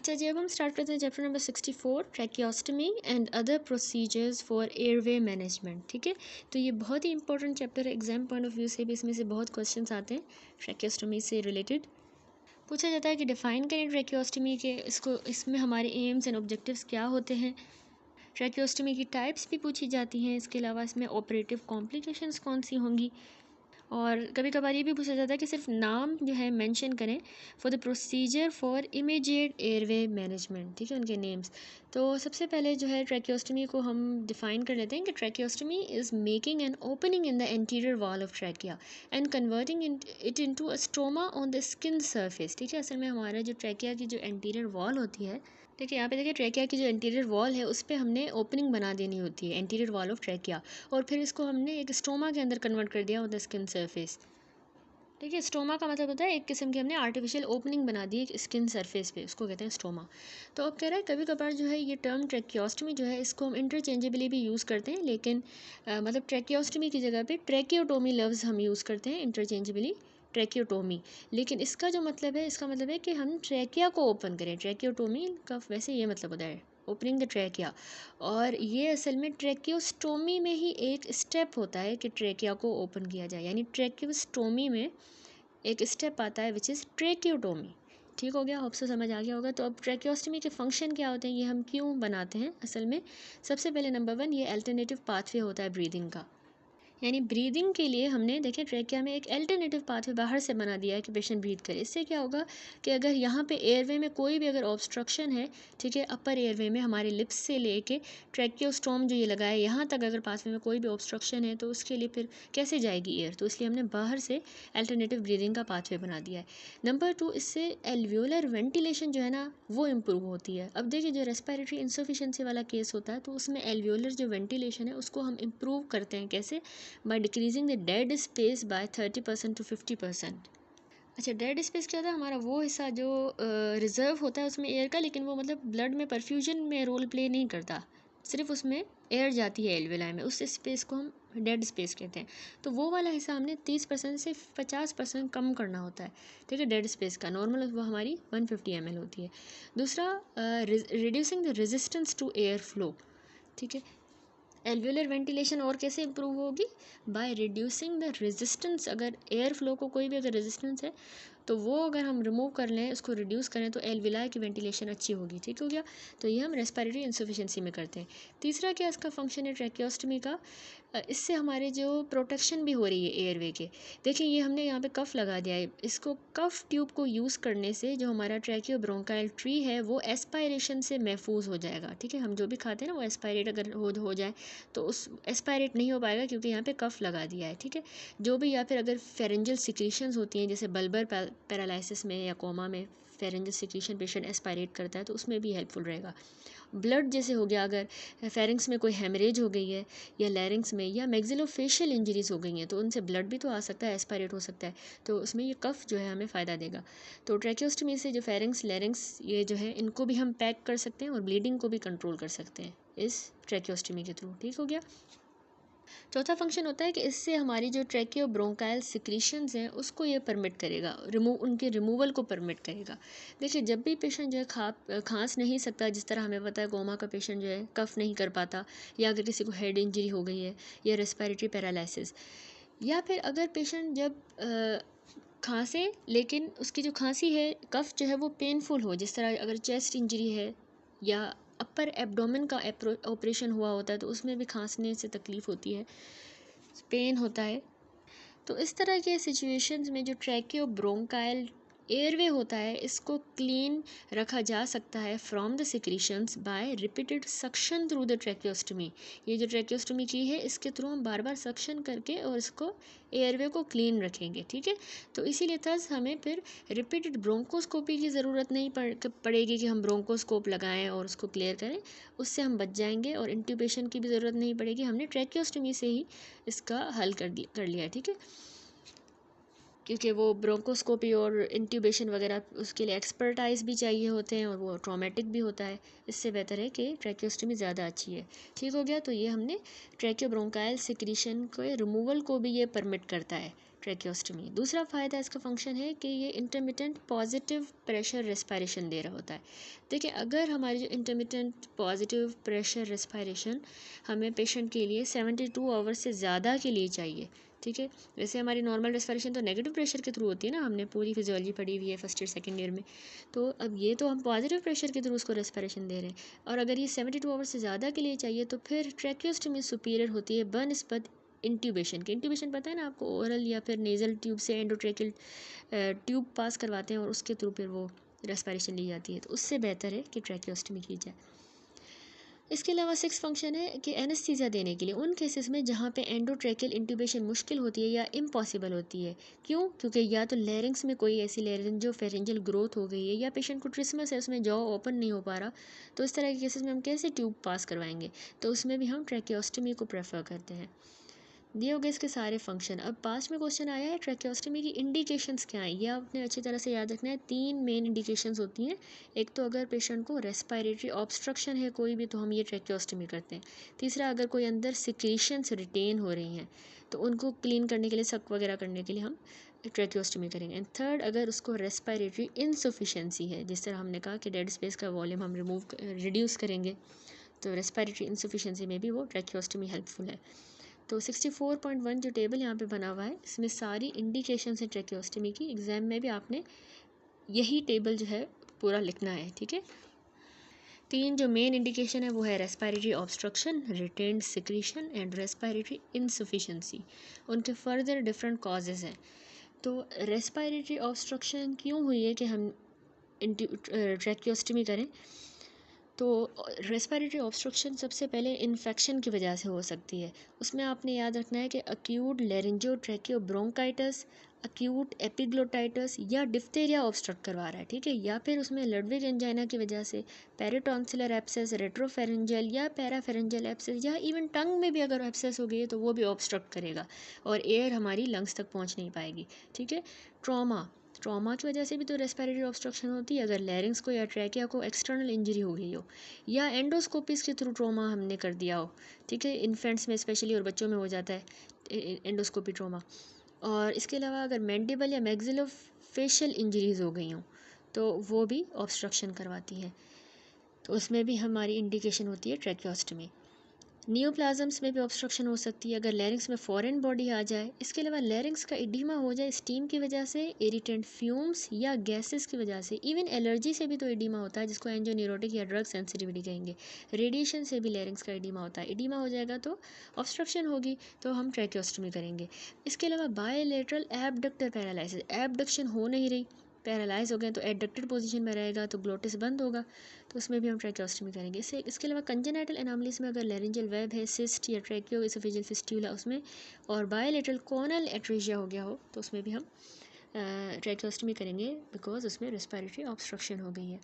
अच्छा जी, अब हम स्टार्ट करते हैं chapter number 64 tracheostomy and other procedures for airway management. ठीक है, तो ये बहुत ही इंपॉर्टेंट चैप्टर है। एग्जाम पॉइंट ऑफ व्यू से भी इसमें से बहुत क्वेश्चंस आते हैं ट्रैकियोस्टमी से रिलेटेड। पूछा जाता है कि डिफाइन करें ट्रैकियोस्टमी के, इसमें हमारे एम्स एंड ऑब्जेक्टिव्स क्या होते हैं। ट्रैकियोस्टमी की टाइप्स भी पूछी जाती हैं। इसके अलावा इसमें ऑपरेटिव कॉम्प्लिकेशंस कौन सी होंगी, और कभी कभार ये भी पूछा जाता है कि सिर्फ नाम जो है मेंशन करें for the procedure for immediate airway management. ठीक है, उनके नेम्स। तो सबसे पहले जो है ट्रैकियोस्टमी को हम डिफाइन कर लेते हैं कि tracheostomy is making an opening in the anterior wall of trachea and converting it into a stoma on the skin surface. ठीक है, असल में हमारा जो ट्रैकिया की जो एंटीरियर वॉल होती है, देखिए यहाँ पे देखिए ट्रैकिया की जो एंटीरियर वॉल है उस पर हमने ओपनिंग बना देनी होती है, एंटीरियर वॉल ऑफ ट्रैकिया, और फिर इसको हमने एक स्टोमा के अंदर कन्वर्ट कर दिया ऑन द स्किन सरफेस। ठीक है, स्टोमा का मतलब होता है एक किस्म की हमने आर्टिफिशियल ओपनिंग बना दी है स्किन सरफेस पे, उसको कहते हैं स्टोमा। तो अब कह रहा है कभी कभार जो है ये टर्म ट्रैकियोस्टमी जो है इसको हम इंटरचेंजेबली भी यूज़ करते हैं, लेकिन मतलब ट्रैकियोस्टमी की जगह पे ट्रैकियोटोमी लफ्ज़ हम यूज़ करते हैं इंटरचेंजेबली, ट्रैकियोटोमी। लेकिन इसका जो मतलब है, इसका मतलब है कि हम ट्रैकिया को ओपन करें। ट्रैकियोटोमी का वैसे ये मतलब होता है ओपनिंग द ट्रैकिया, और ये असल में ट्रैकियोस्टोमी में ही एक स्टेप होता है कि ट्रैकिया को ओपन किया जाए, यानी ट्रैकियोस्टोमी में एक स्टेप आता है विच इज़ ट्रैकियोटोमी। ठीक हो गया, होप से समझ आ गया होगा। तो अब ट्रैकियोस्टमी के फंक्शन क्या होते हैं, ये हम क्यों बनाते हैं। असल में सबसे पहले नंबर 1 ये अल्टरनेटिव पाथवे होता है ब्रीदिंग का, यानी ब्रीदिंग के लिए हमने देखिए ट्रैकिया में एक अल्टरनेटिव पाथवे बाहर से बना दिया है कि पेशेंट ब्रीथ करे। इससे क्या होगा कि अगर यहाँ पे एयरवे में कोई भी अगर ऑब्स्ट्रक्शन है, ठीक है, अपर एयरवे में हमारे लिप्स से लेके ट्रैकियोस्टोम जो ये लगा है यहाँ तक अगर पाथवे में कोई भी ऑब्स्ट्रक्शन है तो उसके लिए फिर कैसे जाएगी एयर, तो इसलिए हमने बाहर से अल्टरनेटिव ब्रीदिंग का पाथवे बना दिया है। नंबर 2, इससे एल्वियोलर वेंटिलेशन जो है ना वो इम्प्रूव होती है। अब देखिए जो रेस्पिरेटरी इंसफिशिएंसी वाला केस होता है तो उसमें एल्वियोलर जो वेंटिलेशन है उसको हम इम्प्रूव करते हैं कैसे, by decreasing the dead space by 30% to 50%। अच्छा, डेड स्पेस क्या था, हमारा वो हिस्सा जो रिजर्व होता है उसमें एयर का, लेकिन वो मतलब ब्लड में परफ्यूजन में रोल प्ले नहीं करता, सिर्फ उसमें एयर जाती है एल्वेलाई में, उस स्पेस को हम डेड स्पेस कहते हैं। तो वो वाला हिस्सा हमने 30% से 50% कम करना होता है। ठीक है, डेड स्पेस का नॉर्मल वो हमारी 150 ml होती है। दूसरा, reducing the resistance to air flow. ठीक है, एल्वियोलर वेंटिलेशन और कैसे इंप्रूव होगी, बाय रिड्यूसिंग द रेजिस्टेंस। अगर एयर फ्लो को कोई भी अगर रेजिस्टेंस है तो वो अगर हम रिमूव कर लें, उसको रिड्यूस करें, तो एल्विलाई की वेंटिलेशन अच्छी होगी। ठीक हो गया, तो ये हम रेस्पिरेटरी इंसफिशिएंसी में करते हैं। तीसरा क्या इसका फंक्शन है ट्रैकियोस्टमी का, इससे हमारे जो प्रोटेक्शन भी हो रही है एयरवे के। देखिए ये हमने यहाँ पे कफ लगा दिया है, इसको कफ ट्यूब को यूज़ करने से जो हमारा ट्रैकियो ब्रोंकाइल ट्री है वो एस्पायरेशन से महफूज हो जाएगा। ठीक है, हम जो भी खाते हैं ना वो एस्पायरेट अगर हो जाए तो उस एस्पायरेट नहीं हो पाएगा क्योंकि यहाँ पे कफ लगा दिया है। ठीक है, जो भी, या फिर अगर फेरेंजल सिक्रीशंस होती हैं जैसे बल्बर पैरालिसिस में या कोमा में फेरेंजल सिक्रीशन पेशेंट एस्पायरेट करता है तो उसमें भी हेल्पफुल रहेगा। ब्लड जैसे हो गया, अगर फेरिंग्स में कोई हेमरेज हो गई है या लैरिंग्स में या मैक्सिलोफेशियल इंजरीज हो गई हैं तो उनसे ब्लड भी तो आ सकता है, एस्पायरेट हो सकता है, तो उसमें ये कफ जो है हमें फ़ायदा देगा। तो ट्रैकियोस्टमी से जो फेरिंग्स लैरिंग्स ये जो है इनको भी हम पैक कर सकते हैं और ब्लीडिंग को भी कंट्रोल कर सकते हैं इस ट्रैकियोस्टमी के थ्रू। ठीक हो गया। चौथा फंक्शन होता है कि इससे हमारी जो ट्रैकियो ब्रोंकाइल सिक्रीशंस हैं उसको ये परमिट करेगा, उनके रिमूवल को परमिट करेगा। देखिए जब भी पेशेंट जो है खांस नहीं सकता, जिस तरह हमें पता है कोमा का पेशेंट जो है कफ नहीं कर पाता, या अगर किसी को हेड इंजरी हो गई है या रेस्पिरेटरी पैरालिसिस, या फिर अगर पेशेंट जब खांसे लेकिन उसकी जो खांसी है कफ जो है वो पेनफुल हो, जिस तरह अगर चेस्ट इंजरी है या अपर एब्डोमेन का ऑपरेशन हुआ होता है तो उसमें भी खांसने से तकलीफ़ होती है, पेन होता है। तो इस तरह के सिचुएशंस में जो ट्रैकियो ब्रोंकाइल एयरवे होता है इसको क्लीन रखा जा सकता है from the secretions by repeated suction through the tracheostomy. ये जो ट्रैकियोस्टमी की है इसके थ्रू हम बार बार सक्शन करके और इसको एयरवे को क्लीन रखेंगे। ठीक है, तो इसीलिए थस हमें फिर रिपीटेड ब्रोंकोस्कोपी की ज़रूरत नहीं पड़ेगी कि हम ब्रोंकोस्कोप लगाएं और उसको क्लियर करें, उससे हम बच जाएंगे, और इंट्यूबेशन की भी ज़रूरत नहीं पड़ेगी, हमने ट्रैकियोस्टमी से ही इसका हल कर लिया है। ठीक है, क्योंकि वो ब्रोंकोस्कोपी और इंट्यूबेशन वगैरह उसके लिए एक्सपर्टाइज भी चाहिए होते हैं और वो ट्रॉमेटिक भी होता है, इससे बेहतर है कि ट्रैकियोस्टमी ज़्यादा अच्छी है। ठीक हो गया, तो ये हमने ट्रैकियो ब्रोंकाइल सिक्रीशन के रिमूवल को भी ये परमिट करता है। ट्रैकियोस्टमी। दूसरा फ़ायदा इसका फंक्शन है कि ये इंटरमिटेंट पॉजिटिव प्रेशर रेस्पायरेशन दे रहा होता है। देखिए, अगर हमारी जो इंटरमिटेंट पॉजिटिव प्रेशर रेस्पायरेशन हमें पेशेंट के लिए 72 आवर्स से ज़्यादा के लिए चाहिए, ठीक है। वैसे हमारी नॉर्मल रेस्पायरेशन तो नेगेटिव प्रेशर के थ्रू होती है ना, हमने पूरी फिजियोलॉजी पढ़ी हुई है फर्स्ट ईयर सेकंड ईयर में। तो अब ये तो हम पॉजिटिव प्रेशर के थ्रू उसको रेस्पायरेशन दे रहे हैं, और अगर ये 72 आवर्स से ज़्यादा के लिए चाहिए तो फिर ट्रैकियोस्टमी सुपीरियर होती है बनस्पत इंट्यूबेशन के। इंट्यूबेशन पता है ना आपको, ओरल या फिर नेज़ल ट्यूब से एंडोट्रेकियल ट्यूब पास करवाते हैं और उसके थ्रू फिर वो रेस्पायरेशन ली जाती है, तो उससे बेहतर है कि ट्रैकियोस्टमी की जाए। इसके अलावा सिक्स फंक्शन है कि एनेस्थीसिया देने के लिए उन केसेस में जहाँ पे एंडोट्रेकियल इंट्यूबेशन मुश्किल होती है या इम्पॉसिबल होती है। क्यों? क्योंकि या तो लैरिंग्स में कोई ऐसी लैरिंजो फेरेंजियल ग्रोथ हो गई है, या पेशेंट को ट्रिस्मस है, उसमें जॉ ओपन नहीं हो पा रहा, तो इस तरह के केसेस में हम कैसे ट्यूब पास करवाएंगे, तो उसमें भी हम ट्रैकियोस्टमी को प्रेफर करते हैं। दिए हो गए इसके सारे फंक्शन। अब पास्ट में क्वेश्चन आया है ट्रैकियोस्टमी की इंडिकेशंस क्या हैं, ये आपने अच्छी तरह से याद रखना है। 3 मेन इंडिकेशंस होती हैं। एक तो अगर पेशेंट को रेस्पिरेटरी ऑब्स्ट्रक्शन है कोई भी, तो हम ये ट्रैकियोस्टमी करते हैं। तीसरा, अगर कोई अंदर सिक्रीशंस रिटेन हो रही हैं तो उनको क्लीन करने के लिए, सक वगैरह करने के लिए हम ट्रैकियोस्टमी करेंगे। एंड थर्ड, अगर उसको रेस्पिरेटरी इनसफिशेंसी है, जिस तरह हमने कहा कि डेड स्पेस का वॉल्यूम हम रिड्यूस करेंगे, तो रेस्पिरेटरी इनसफिशेंसी में भी वो ट्रैकियोस्टमी हेल्पफुल है। तो 64.1 जो टेबल यहाँ पे बना हुआ है, इसमें सारी इंडिकेशन है ट्रैकियोस्टमी की। एग्जाम में भी आपने यही टेबल जो है पूरा लिखना है, ठीक है। 3 जो मेन इंडिकेशन है वो है respiratory obstruction, retained secretion and respiratory insufficiency. उनके फर्दर डिफरेंट कॉजेज़ हैं। तो रेस्पिरेटरी ऑब्स्ट्रक्शन क्यों हुई है कि हम ट्रैकियोस्टमी करें, तो रेस्पिरेटरी ऑब्स्ट्रक्शन सबसे पहले इन्फेक्शन की वजह से हो सकती है। उसमें आपने याद रखना है कि अक्यूट लेरिंजोट्रैकियोब्रोंकाइटिस, अक्यूट एपिग्लोटाइटिस या डिफ्थेरिया ऑब्स्ट्रक्ट करवा रहा है, ठीक है। या फिर उसमें लडविग एंजाइना की वजह से पेरिटॉन्सिलर एब्सेस, रेट्रोफेरेंजियल या पैराफेरेंजियल एब्सेस, या इवन टंग में भी अगर एब्सेस हो गई है तो वो भी ऑब्स्ट्रक्ट करेगा और एयर हमारी लंग्स तक पहुंच नहीं पाएगी, ठीक है। ट्रॉमा की वजह से भी तो रेस्पिरेटरी ऑब्स्ट्रक्शन होती है, अगर लैरिंग्स को या ट्रैकिया को एक्सटर्नल इंजरी हो गई हो, या एंडोस्कोपीज के थ्रू ट्रॉमा हमने कर दिया हो, ठीक है। इन्फेंट्स में स्पेशली और बच्चों में हो जाता है एंडोस्कोपी ट्रॉमा। और इसके अलावा अगर मैंडिबल या मैक्सिलोफेशियल इंजरीज हो गई हों तो वो भी ऑब्स्ट्रक्शन करवाती है, तो उसमें भी हमारी इंडिकेशन होती है ट्रैकियोस्टमी। नियोप्लाज्म्स में भी ऑब्स्ट्रक्शन हो सकती है अगर लैरिंग्स में फॉरेन बॉडी आ जाए। इसके अलावा लैरिंग्स का एडिमा हो जाए स्टीम की वजह से, इरिटेंट फ्यूम्स या गैसेस की वजह से, इवन एलर्जी से भी तो एडिमा होता है, जिसको एंजियोन्यूरोटिक या ड्रग सेंसिटिविटी कहेंगे। रेडिएशन से भी लैरिंग्स का एडिमा होता है। एडिमा हो जाएगा तो ऑब्स्ट्रक्शन होगी, तो हम ट्रैकियोस्टमी करेंगे। इसके अलावा बायलेटरल एबडक्टर पैरालिसिस, एबडक्शन हो नहीं रही, पैरालाइज हो गए तो एडक्टेड पोजीशन में रहेगा तो ग्लोटिस बंद होगा, तो उसमें भी हम ट्रैकियोस्टमी करेंगे। इसके अलावा कंजेनाइटल एनामलीज में अगर लैरिंजियल वेब है, सिस्ट या ट्रैकियो एसोफेजियल फिस्ट्यूला उसमें, और बायलेटरल कोनल एट्रेजिया हो गया हो, तो उसमें भी हम ट्रैकियोस्टमी करेंगे बिकॉज उसमें रेस्पिरेटरी ऑब्स्ट्रक्शन हो गई है।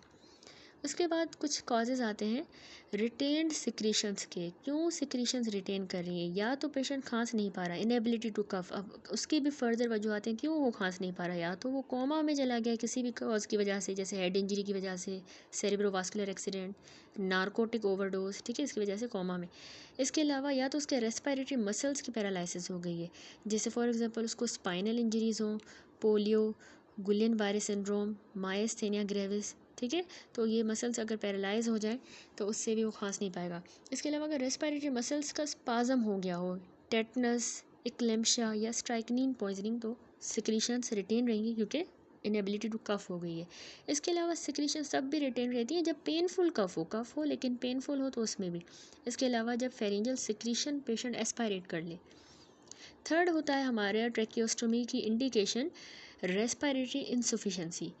उसके बाद कुछ कॉजेज़ आते हैं रिटेन्ड सिक्रीशंस के। क्यों सिक्रीशंस रिटेन कर रही है? या तो पेशेंट खांस नहीं पा रहा, इनेबिलिटी टू कफ, अब उसकी भी फर्दर वजूहत हैं क्यों वो खांस नहीं पा रहा, या तो वो कोमा में चला गया किसी भी कॉज की वजह से, जैसे हेड इंजरी की वजह से, सेरेब्रोवास्कुलर एक्सीडेंट, नारकोटिक ओवरडोज, ठीक है, इसकी वजह से कोमा में। इसके अलावा या तो उसके रेस्पिरेटरी मसल्स की पैरालिसिस हो गई है, जैसे फॉर एग्जांपल उसको स्पाइनल इंजरीज हों, पोलियो, गुलियन बारे सिंड्रोम, मायस्थेनिया ग्रेविस, ठीक है। तो ये मसल्स अगर पैरालाइज हो जाए तो उससे भी वो खांस नहीं पाएगा। इसके अलावा अगर रेस्पिरेटरी मसल्स का स्पाज़म हो गया हो, टेटनस, इक्लेम्शिया या स्ट्राइकनिन पॉइजनिंग, तो सिक्रीशंस रिटेन रहेंगी क्योंकि इनेबिलिटी टू कफ हो गई है। इसके अलावा सिक्रीशन तब भी रिटेन रहती है जब पेनफुल कफ हो लेकिन पेनफुल हो तो उसमें भी। इसके अलावा जब फेरेंजियल सिक्रीशन पेशेंट एस्पायरेट कर ले। थर्ड होता है हमारे ट्रैकियोस्टोमी की इंडिकेशन रेस्पिरेटरी इनसफिशेंसी।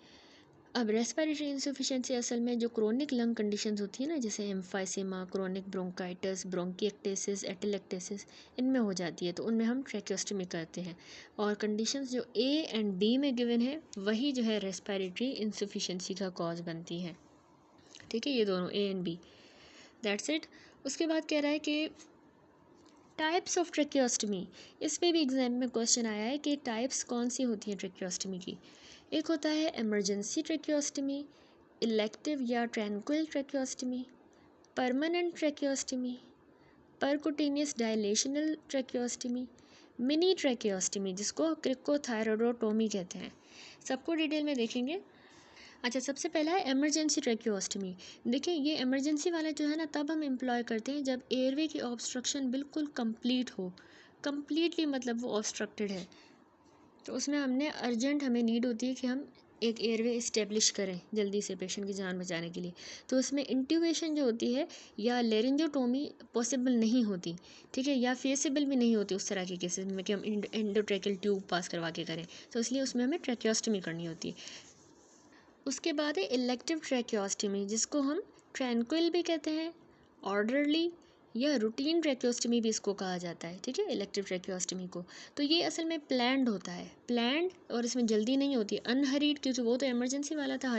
अब रेस्पिरेटरी इनसफिशेंसी असल में जो क्रोनिक लंग कंडीशंस होती है ना, जैसे emphysema, chronic bronchitis, bronchiectasis, atelectasis, इनमें हो जाती है, तो उनमें हम ट्रैकियोस्टमी करते हैं। और कंडीशंस जो ए एंड बी में गिवन है वही जो है रेस्पिरेटरी इनसफिशेंसी का कॉज बनती है, ठीक है, ये दोनों A and B, that's it. उसके बाद कह रहा है कि टाइप्स ऑफ ट्रैकियोस्टमी, इस पे भी एग्जाम में क्वेश्चन आया है कि टाइप्स कौन सी होती हैं ट्रैकियोस्टमी की। एक होता है इमरजेंसी ट्रैकियोस्टमी, इलेक्टिव या ट्रैंक्विल ट्रैकियोस्टमी, परमानेंट ट्रैकियोस्टमी, परकुटेनियस डायलेशनल ट्रैकियोस्टमी, मिनी ट्रैकियोस्टमी जिसको क्रिकोथायरोडोटोमी कहते हैं। सबको डिटेल में देखेंगे। अच्छा, सबसे पहला है इमरजेंसी ट्रैकियोस्टमी। देखिए ये इमरजेंसी वाला जो है ना तब हम एम्प्लॉय करते हैं जब एयरवे की ऑब्स्ट्रक्शन बिल्कुल कंप्लीट हो, कंप्लीटली मतलब वो ऑब्स्ट्रक्टेड है, तो उसमें हमें नीड होती है कि हम एक एयरवे इस्टेब्लिश करें जल्दी से पेशेंट की जान बचाने के लिए। तो उसमें इंट्यूबेशन जो होती है या लेरिंजोटोमी पॉसिबल नहीं होती, ठीक है, या फेसिबल भी नहीं होती उस तरह के केसेस में कि हम एंडोट्रैकियल ट्यूब पास करवा के करें, तो इसलिए उसमें हमें ट्रैकियोस्टमी करनी होती है। उसके बाद है इलेक्टिव ट्रैकियोस्टमी जिसको हम ट्रैंक्विल भी कहते हैं, ऑर्डरली या रूटीन ट्रैकियोस्टमी भी इसको कहा जाता है, ठीक है, इलेक्टिव ट्रैकियोस्टमी को। तो ये असल में प्लान्ड होता है, प्लान्ड, और इसमें जल्दी नहीं होती, अनहरीड, क्योंकि वो तो इमरजेंसी वाला था,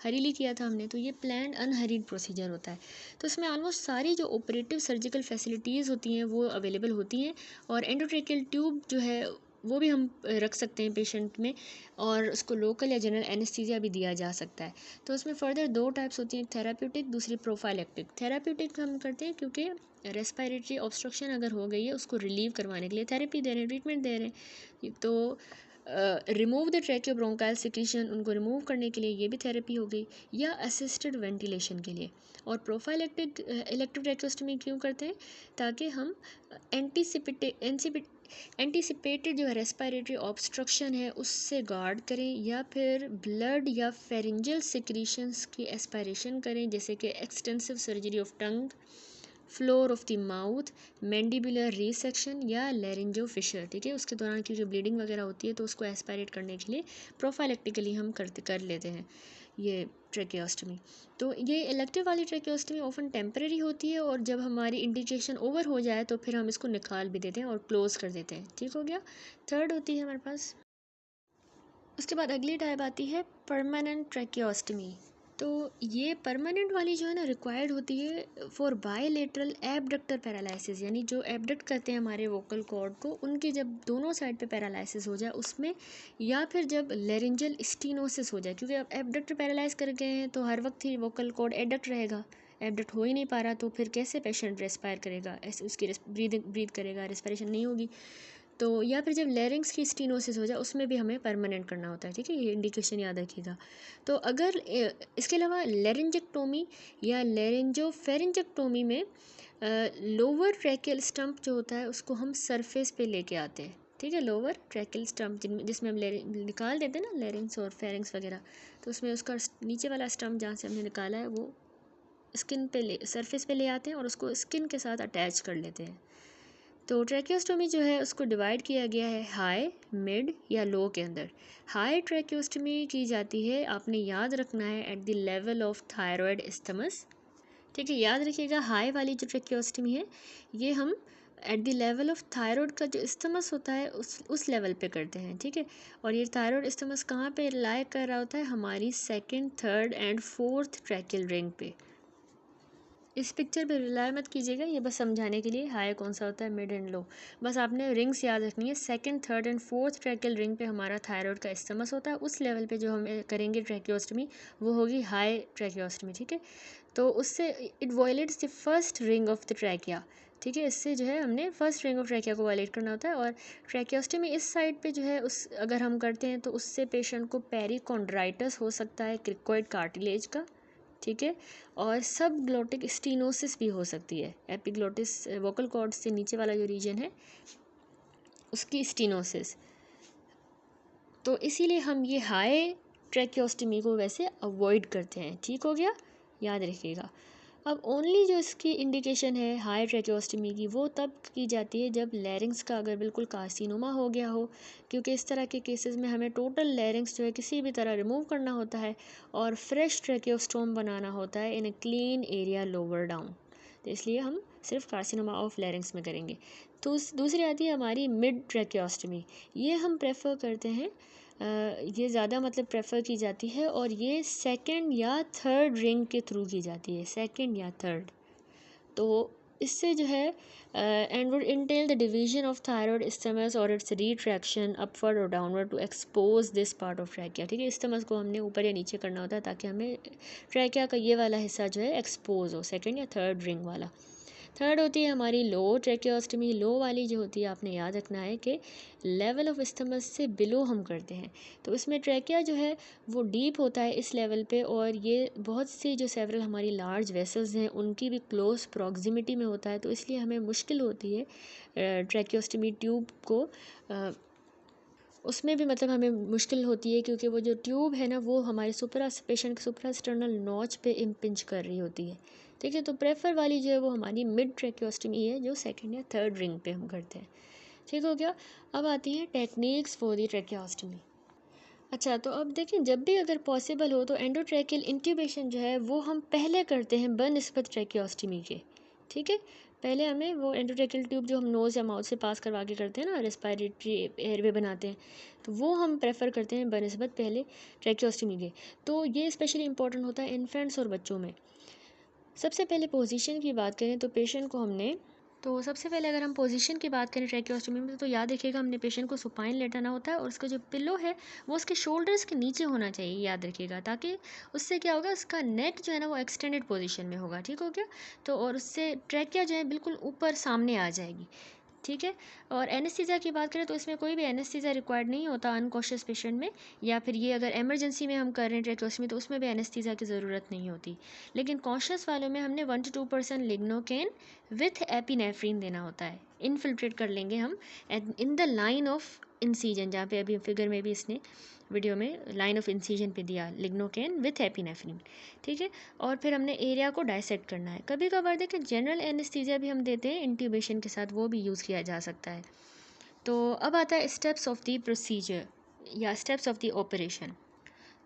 हरीली किया था हमने, तो ये प्लान्ड अनहरीड प्रोसीजर होता है। तो इसमें ऑलमोस्ट सारी जो ऑपरेटिव सर्जिकल फैसिलिटीज़ होती हैं वो अवेलेबल होती हैं, और एंडोट्रैकियल ट्यूब जो है वो भी हम रख सकते हैं पेशेंट में, और उसको लोकल या जनरल एनेस्थीसिया भी दिया जा सकता है। तो उसमें फर्दर दो टाइप्स होती हैं, थेराप्यूटिक, दूसरी प्रोफाइलेक्टिक। थेराप्यूटिक हम करते हैं क्योंकि रेस्पिरेटरी ऑब्स्ट्रक्शन अगर हो गई है उसको रिलीव करवाने के लिए थेरेपी दे रहे हैं, ट्रीटमेंट दे रहे हैं, तो रिमूव द ट्रैकियोब्रोंकाइल सिक्रीशन, उनको रिमूव करने के लिए ये भी थेरेपी हो गई, या असिस्टेड वेंटिलेशन के लिए। और प्रोफाइलेक्टिक इलेक्टिव ट्रैकियोस्टमी क्यों करते हैं, ताकि हम एंटीसिपेटेड जो रेस्पिरेटरी ऑब्स्ट्रक्शन है उससे गार्ड करें, या फिर ब्लड या फेरिंजल सिक्रीशंस की एस्पायरेशन करें, जैसे कि extensive surgery of tongue, floor of the mouth, mandibular resection या लैरिंजो फिशर, ठीक है, उसके दौरान क्योंकि ब्लीडिंग वगैरह होती है तो उसको एस्पायरेट करने के लिए प्रोफाइलेक्टिकली हम कर लेते हैं ये ट्रैकियोस्टमी। तो ये इलेक्टिव वाली ट्रैकियोस्टमी ऑफन टेम्परेरी होती है, और जब हमारी इंडिकेशन ओवर हो जाए तो फिर हम इसको निकाल भी देते हैं और क्लोज कर देते हैं, ठीक हो गया। थर्ड होती है हमारे पास। उसके बाद अगली टाइप आती है परमानेंट ट्रैकियोस्टमी। तो ये परमानेंट वाली जो है ना रिक्वायर्ड होती है फॉर बायलेटरल एबडक्टर पैरालिसिस, यानी जो एबडक्ट करते हैं हमारे वोकल कॉर्ड को, उनके जब दोनों साइड पे पैरालिसिस हो जाए उसमें, या फिर जब लेरिंजल स्टीनोसिस हो जाए, क्योंकि अब एबडक्टर पैरालाइज कर गए हैं तो हर वक्त ही वोकल कॉर्ड एडक्ट रहेगा, एबडक्ट हो ही नहीं पा रहा, तो फिर कैसे पेशेंट रेस्पायर करेगा, ऐसे उसकी ब्रीद करेगा, रेस्पिरेशन नहीं होगी। तो या फिर जब लेरिंग्स की स्टीनोसिस हो जाए उसमें भी हमें परमानेंट करना होता है, ठीक है, ये इंडिकेशन याद रखिएगा। तो अगर इसके अलावा लेरिंजेक्टोमी या लेरिंजोफेरिंजेक्टोमी में लोअर ट्रैकियल स्टम्प जो होता है उसको हम सरफेस पे लेके आते हैं, ठीक है, लोअर ट्रैकियल स्टम्प जिसमें हम निकाल देते हैं ना लेरिंग्स और फेरिंग्स वगैरह, तो उसमें उसका नीचे वाला स्टम्प जहाँ से हमने निकाला है वो स्किन पे सरफेस पे ले आते हैं और उसको स्किन के साथ अटैच कर लेते हैं। तो ट्रैकियोस्टोमी जो है उसको डिवाइड किया गया है हाई, मिड या लो के अंदर। हाई ट्रैकियोस्टोमी की जाती है, आपने याद रखना है, at the level of thyroid isthmus, ठीक है, याद रखिएगा, हाई वाली जो ट्रैकियोस्टोमी है ये हम at the level of thyroid का जो इस्थमस होता है उस लेवल पे करते हैं, ठीक है। और ये थायराइड इस्थमस कहाँ पे लाई कर रहा होता है, हमारी second, third and fourth tracheal ring पे। इस पिक्चर पे रिलाई मत कीजिएगा, ये बस समझाने के लिए, हाई कौन सा होता है, मिड एंड लो, बस आपने रिंग्स याद रखनी है। Second, third and fourth tracheal ring पे हमारा थायराइड का इस्टमस होता है, उस लेवल पे जो हम करेंगे ट्रैकियोस्टमी वो होगी हाई ट्रैकियोस्टमी, ठीक है। तो उससे it violates the first ring of the trachea, ठीक है, इससे जो है हमने फर्स्ट रिंग ऑफ ट्रैकिया को वायलेट करना होता है। और ट्रैकियोस्टमी इस साइड पे जो है उस अगर हम करते हैं तो उससे पेशेंट को पेरिकॉन्ड्राइटिस हो सकता है, क्रिकोइड कार्टिलेज का, ठीक है, और सब ग्लोटिक स्टीनोसिस भी हो सकती है, एपिग्लोटिस वोकल कॉर्ड से नीचे वाला जो रीजन है उसकी स्टीनोसिस। तो इसीलिए हम ये हाई ट्रैकियोस्टमी को वैसे अवॉइड करते हैं, ठीक हो गया, याद रखिएगा। अब ओनली जो इसकी इंडिकेशन है हाई ट्रैकियोस्टमी की वो तब की जाती है जब लैरिंग्स का अगर बिल्कुल कार्सिनोमा हो गया हो, क्योंकि इस तरह के केसेस में हमें टोटल लैरिंग्स जो है किसी भी तरह रिमूव करना होता है और फ्रेश ट्रैकियोस्टोम बनाना होता है in a clean area lower down, तो इसलिए हम सिर्फ कार्सिनोमा ऑफ लैरिंग्स में करेंगे। तो दूसरी आती है हमारी मिड ट्रैकियोस्टमी, ये हम प्रेफर करते हैं, ये ज़्यादा मतलब प्रेफर की जाती है, और ये सेकंड या थर्ड रिंग के थ्रू की जाती है, सेकंड या थर्ड। तो इससे जो है and would entail the division of thyroid isthmus और इट्स रिट्रैक्शन अपवर्ड और downward to expose this part of trachea, ठीक है, इस्थमस को हमने ऊपर या नीचे करना होता है ताकि हमें ट्रैकिया का ये वाला हिस्सा जो है एक्सपोज हो, सेकंड या थर्ड रिंग वाला। थर्ड होती है हमारी लो ट्रैकियोस्टमी। लो वाली जो होती है आपने याद रखना है कि लेवल ऑफ इस्थमस से बिलो हम करते हैं, तो इसमें ट्रैकिया जो है वो डीप होता है इस लेवल पे, और ये बहुत सी जो सेवरल हमारी लार्ज वेसल्स हैं उनकी भी क्लोज प्रॉक्सिमिटी में होता है, तो इसलिए हमें मुश्किल होती है ट्रैकियोस्टमी ट्यूब को उसमें भी मतलब हमें मुश्किल होती है, क्योंकि वो जो ट्यूब है ना वो हमारे पेशेंट के सुप्रास्टर्नल नॉच पे इम्पिंच कर रही होती है। ठीक है, तो प्रेफर वाली जो है वो हमारी मिड ट्रैकियोस्टमी है, जो सेकंड या थर्ड रिंग पे हम करते हैं। ठीक हो गया। अब आती हैं टेक्निक्स फॉर द ट्रैकियोस्टमी। अच्छा, तो अब देखें, जब भी अगर पॉसिबल हो तो एंडोट्रैकियल इंट्यूबेशन जो है वो हम पहले करते हैं बनिस्बत ट्रैकियोस्टमी के। ठीक है, पहले हमें वो एंडोट्रैकियल ट्यूब जो हम नोज़ या माउथ से पास करवा के करते हैं ना, रेस्पिरेटरी एयरवे बनाते हैं, तो वो हम प्रेफर करते हैं बनिस्बत पहले ट्रैकियोस्टमी के। तो ये स्पेशली इंपॉर्टेंट होता है इन्फेंट्स और बच्चों में। सबसे पहले पोजीशन की बात करें तो पेशेंट को हमने सबसे पहले अगर हम पोजीशन की बात करें ट्रैकियोस्टमी में, तो याद रखिएगा हमने पेशेंट को सुपाइन लेटाना होता है, और उसका जो पिलो है वो उसके शोल्डर्स के नीचे होना चाहिए, याद रखिएगा, ताकि उससे क्या होगा, उसका नेक जो है ना वो एक्सटेंडेड पोजीशन में होगा। ठीक हो गया। तो और उससे ट्रैकिया जो है बिल्कुल ऊपर सामने आ जाएगी। ठीक है। और एनेस्थीसिया की बात करें तो इसमें कोई भी एनेस्थीसिया रिक्वायर्ड नहीं होता अनकॉशियस पेशेंट में, या फिर ये अगर इमरजेंसी में हम कर रहे हैं ट्रैकियोस्टमी तो उसमें भी एनेस्थीसिया की ज़रूरत नहीं होती। लेकिन कॉशियस वालों में हमने 1 to 2% लिग्नोकेन विथ एपिनेफ्रीन देना होता है। इनफिल्ट्रेट कर लेंगे हम in the line of incision, जहाँ पे अभी फिगर में भी इसने वीडियो में लाइन ऑफ इंसीजन पे दिया लिग्नोकेन विथ एपिनेफ्रीन। ठीक है। और फिर हमने एरिया को डायसेक्ट करना है। कभी कभार देखें जनरल एनेस्थीसिया भी हम देते हैं इंट्यूबेशन के साथ, वो भी यूज़ किया जा सकता है। तो अब आता है स्टेप्स ऑफ द प्रोसीजर या स्टेप्स ऑफ द ऑपरेशन।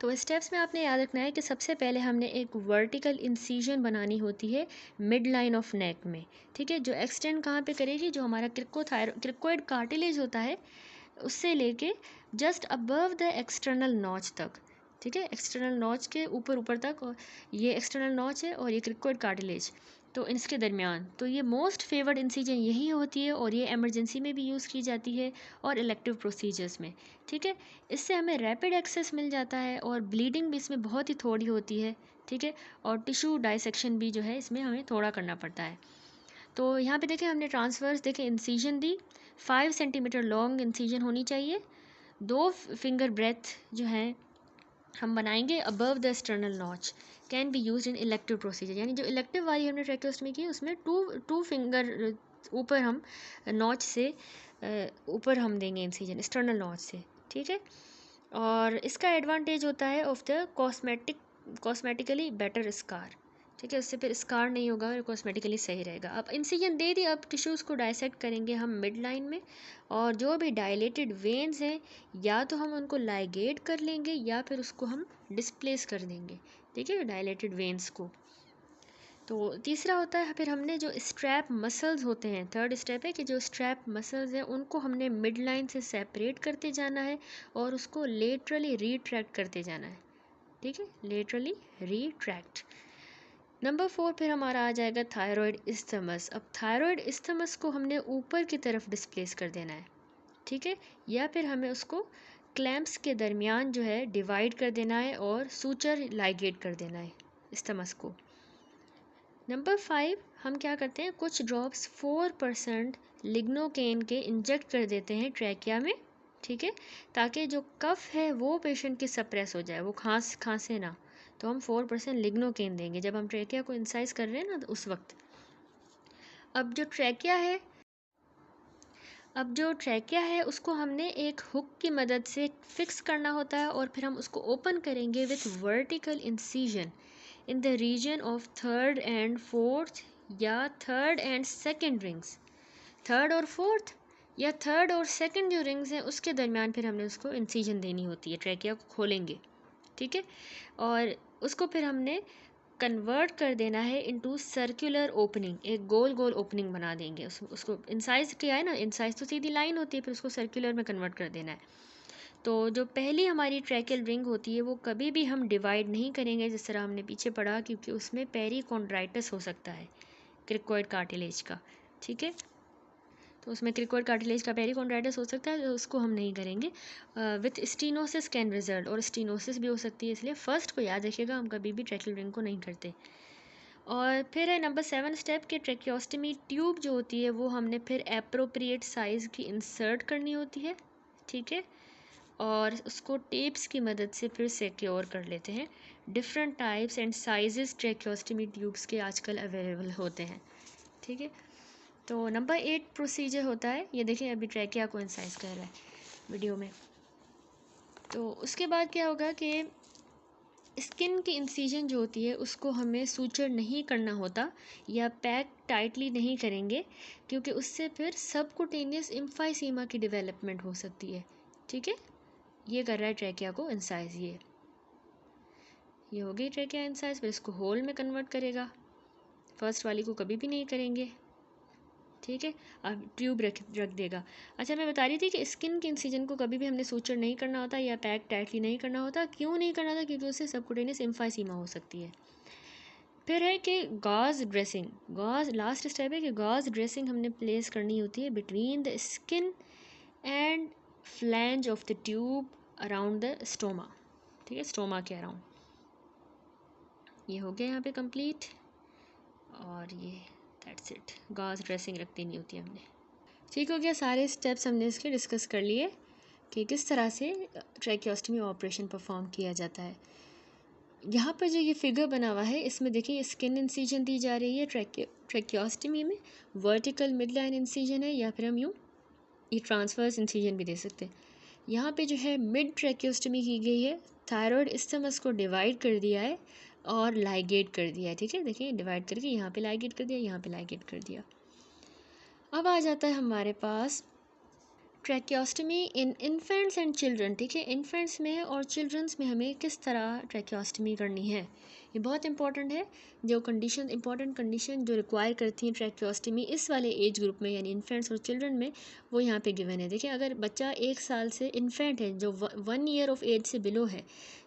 तो स्टेप्स में आपने याद रखना है कि सबसे पहले हमने एक वर्टिकल इंसीजन बनानी होती है मिड लाइन ऑफ नेक में। ठीक है, जो एक्सटेंड कहाँ पे करेगी, जो हमारा क्रिकोइड कार्टिलेज होता है उससे लेके just above the external notch तक। ठीक है, एक्सटर्नल नॉच के ऊपर ऊपर तक, और ये एक्सटर्नल नॉच है और ये क्रिकोइड कार्टिलेज, तो इसके दरमियान। तो ये मोस्ट फेवर्ड इंसीजन यही होती है, और ये इमरजेंसी में भी यूज़ की जाती है और इलेक्टिव प्रोसीजर्स में। ठीक है, इससे हमें रैपिड एक्सेस मिल जाता है, और ब्लीडिंग भी इसमें बहुत ही थोड़ी होती है। ठीक है, और टिश्यू डाइसेक्शन भी जो है इसमें हमें थोड़ा करना पड़ता है। तो यहाँ पे देखें हमने ट्रांसवर्स देखें इंसीजन दी, 5 सेंटीमीटर लॉन्ग इंसीजन होनी चाहिए। 2 फिंगर ब्रेथ जो है हम बनाएंगे above the external notch, can be use in elective procedure. यानी जो इलेक्टिव वाली हमने ट्रैकियोस्टमी की उसमें टू फिंगर ऊपर हम नॉच से ऊपर हम देंगे इंसीजन एक्सटर्नल नॉच से। ठीक है, और इसका एडवांटेज होता है of the cosmetically better scar. ठीक है, उससे फिर स्कार नहीं होगा और कॉस्मेटिकली सही रहेगा। अब इंसिजन दे दी, अब टिश्यूज़ को डायसेक्ट करेंगे हम मिड लाइन में, और जो भी डायलेटेड वेन्स हैं या तो हम उनको लाइगेट कर लेंगे या फिर उसको हम डिस्प्लेस कर देंगे। ठीक है, डायलेटेड वेन्स को। तो तीसरा होता है फिर हमने जो स्ट्रैप मसल्स होते हैं, थर्ड स्टेप है कि जो स्ट्रैप मसल्स हैं उनको हमने मिड लाइन से सेपरेट करते जाना है और उसको लेटरली रिट्रैक्ट करते जाना है। ठीक है, लेटरली रिट्रैक्ट। नंबर 4 फिर हमारा आ जाएगा थायराइड इस्थमस। अब थायराइड इस्थमस को हमने ऊपर की तरफ डिस्प्लेस कर देना है। ठीक है, या फिर हमें उसको क्लैंप्स के दरमियान जो है डिवाइड कर देना है और सूचर लाइगेट कर देना है इस्थमस को। नंबर 5 हम क्या करते हैं, कुछ ड्रॉप्स 4% लिग्नोकेन के इंजेक्ट कर देते हैं ट्रैकिया में। ठीक है, ताकि जो कफ है वो पेशेंट की सप्रेस हो जाए, वो खांसे ना। तो हम 4% लिग्नोकेन देंगे जब हम ट्रैकिया को इंसाइज कर रहे हैं ना, तो उस वक्त। अब जो ट्रैकिया है उसको हमने एक हुक की मदद से फिक्स करना होता है, और फिर हम उसको ओपन करेंगे with vertical incision in the region of third and fourth या third and second rings. Third और फोर्थ या थर्ड और सेकेंड जो रिंग्स हैं उसके दरमियान फिर हमने उसको इंसीजन देनी होती है, ट्रैकिया को खोलेंगे। ठीक है, और उसको फिर हमने कन्वर्ट कर देना है इनटू सर्कुलर ओपनिंग, एक गोल गोल ओपनिंग बना देंगे। उसको इंसाइज किया है ना, इंसाइज तो सीधी लाइन होती है, फिर उसको सर्कुलर में कन्वर्ट कर देना है। तो जो पहली हमारी ट्रैकियल रिंग होती है वो कभी भी हम डिवाइड नहीं करेंगे जिस तरह हमने पीछे पढ़ा, क्योंकि उसमें पेरिकॉन्ड्राइटिस हो सकता है क्रिकोइड कार्टिलेज का। ठीक है, तो उसमें क्रिकोइड कार्टिलेज का पेरिकॉन्ड्राइटिस हो सकता है, तो उसको हम नहीं करेंगे। विथ स्टीनोसिस कैन रिजल्ट, और स्टीनोसिस भी हो सकती है, इसलिए फर्स्ट को याद रखिएगा, हम कभी भी ट्रैकियल रिंग को नहीं करते। और फिर है नंबर 7 स्टेप के ट्रेकियोस्टमी ट्यूब जो होती है वो हमने फिर एप्रोप्रिएट साइज़ की इंसर्ट करनी होती है, ठीक है, और उसको टेप्स की मदद से फिर सिक्योर कर लेते हैं। Different types and sizes tracheostomy tubes के आजकल अवेलेबल होते हैं, ठीक है। तो नंबर 8 प्रोसीजर होता है, ये देखिए अभी ट्रैकिया को इंसाइज कर रहा है वीडियो में। तो उसके बाद क्या होगा कि स्किन की इंसिजन जो होती है उसको हमें सूचर नहीं करना होता या पैक टाइटली नहीं करेंगे, क्योंकि उससे फिर सबकुटेनियस एम्फाइसीमा की डेवलपमेंट हो सकती है, ठीक है। ये कर रहा है ट्रैकिया को इंसाइज, ये हो गई ट्रैकिया इंसाइज। फिर इसको होल में कन्वर्ट करेगा, फर्स्ट वाली को कभी भी नहीं करेंगे, ठीक है। अब ट्यूब रख देगा। अच्छा, मैं बता रही थी कि स्किन के इंसिजन को कभी भी हमने सूचर नहीं करना होता या पैक टाइटली नहीं करना होता। क्यों नहीं करना था? क्योंकि उससे सबकुटेनियस एम्फाइसीमा हो सकती है। फिर है कि gauze dressing, gauze last step है कि गॉज ड्रेसिंग हमने प्लेस करनी होती है between the skin and flange of the tube around the stoma, ठीक है, स्टोमा के अराउंड। ये हो गया यहाँ पे कंप्लीट, और ये दैट्स इट, गॉज ड्रेसिंग रख देनी होती है हमने। ठीक हो गया, सारे स्टेप्स हमने इसके डिस्कस कर लिए कि किस तरह से ट्रैकियोस्टमी ऑपरेशन परफॉर्म किया जाता है। यहाँ पर जो ये फिगर बना हुआ है इसमें देखिए स्किन इंसिजन दी जा रही है ट्रैकियोस्टमी में, वर्टिकल मिड लाइन इंसिजन है, या फिर हम यूँ ये ट्रांसवर्स इंसिजन भी दे सकते हैं। यहाँ पे जो है मिड ट्रैकियोस्टमी की गई है, थायराइड इस्थमस को डिवाइड कर दिया है और लाइगेट कर दिया है, ठीक है। देखिए डिवाइड करके यहाँ पे लाइगेट कर दिया, यहाँ पे लाइगेट कर दिया। अब आ जाता है हमारे पास ट्रैकियोस्टमी इन इन्फेंट्स एंड चिल्ड्रन, ठीक है। इन्फेंट्स में और चिल्ड्रंस में हमें किस तरह ट्रैकियोस्टमी करनी है, ये बहुत इंपॉर्टेंट है। जो कंडीशन, इंपॉर्टेंट कंडीशन जो रिक्वायर करती हैं ट्रैकियोस्टमी इस वाले एज ग्रुप में यानी इन्फेंट्स और चिल्ड्रन में, वो यहाँ पे गिवन है। देखिए अगर बच्चा 1 साल से इन्फेंट है, जो 1 ईयर ऑफ एज से बिलो है,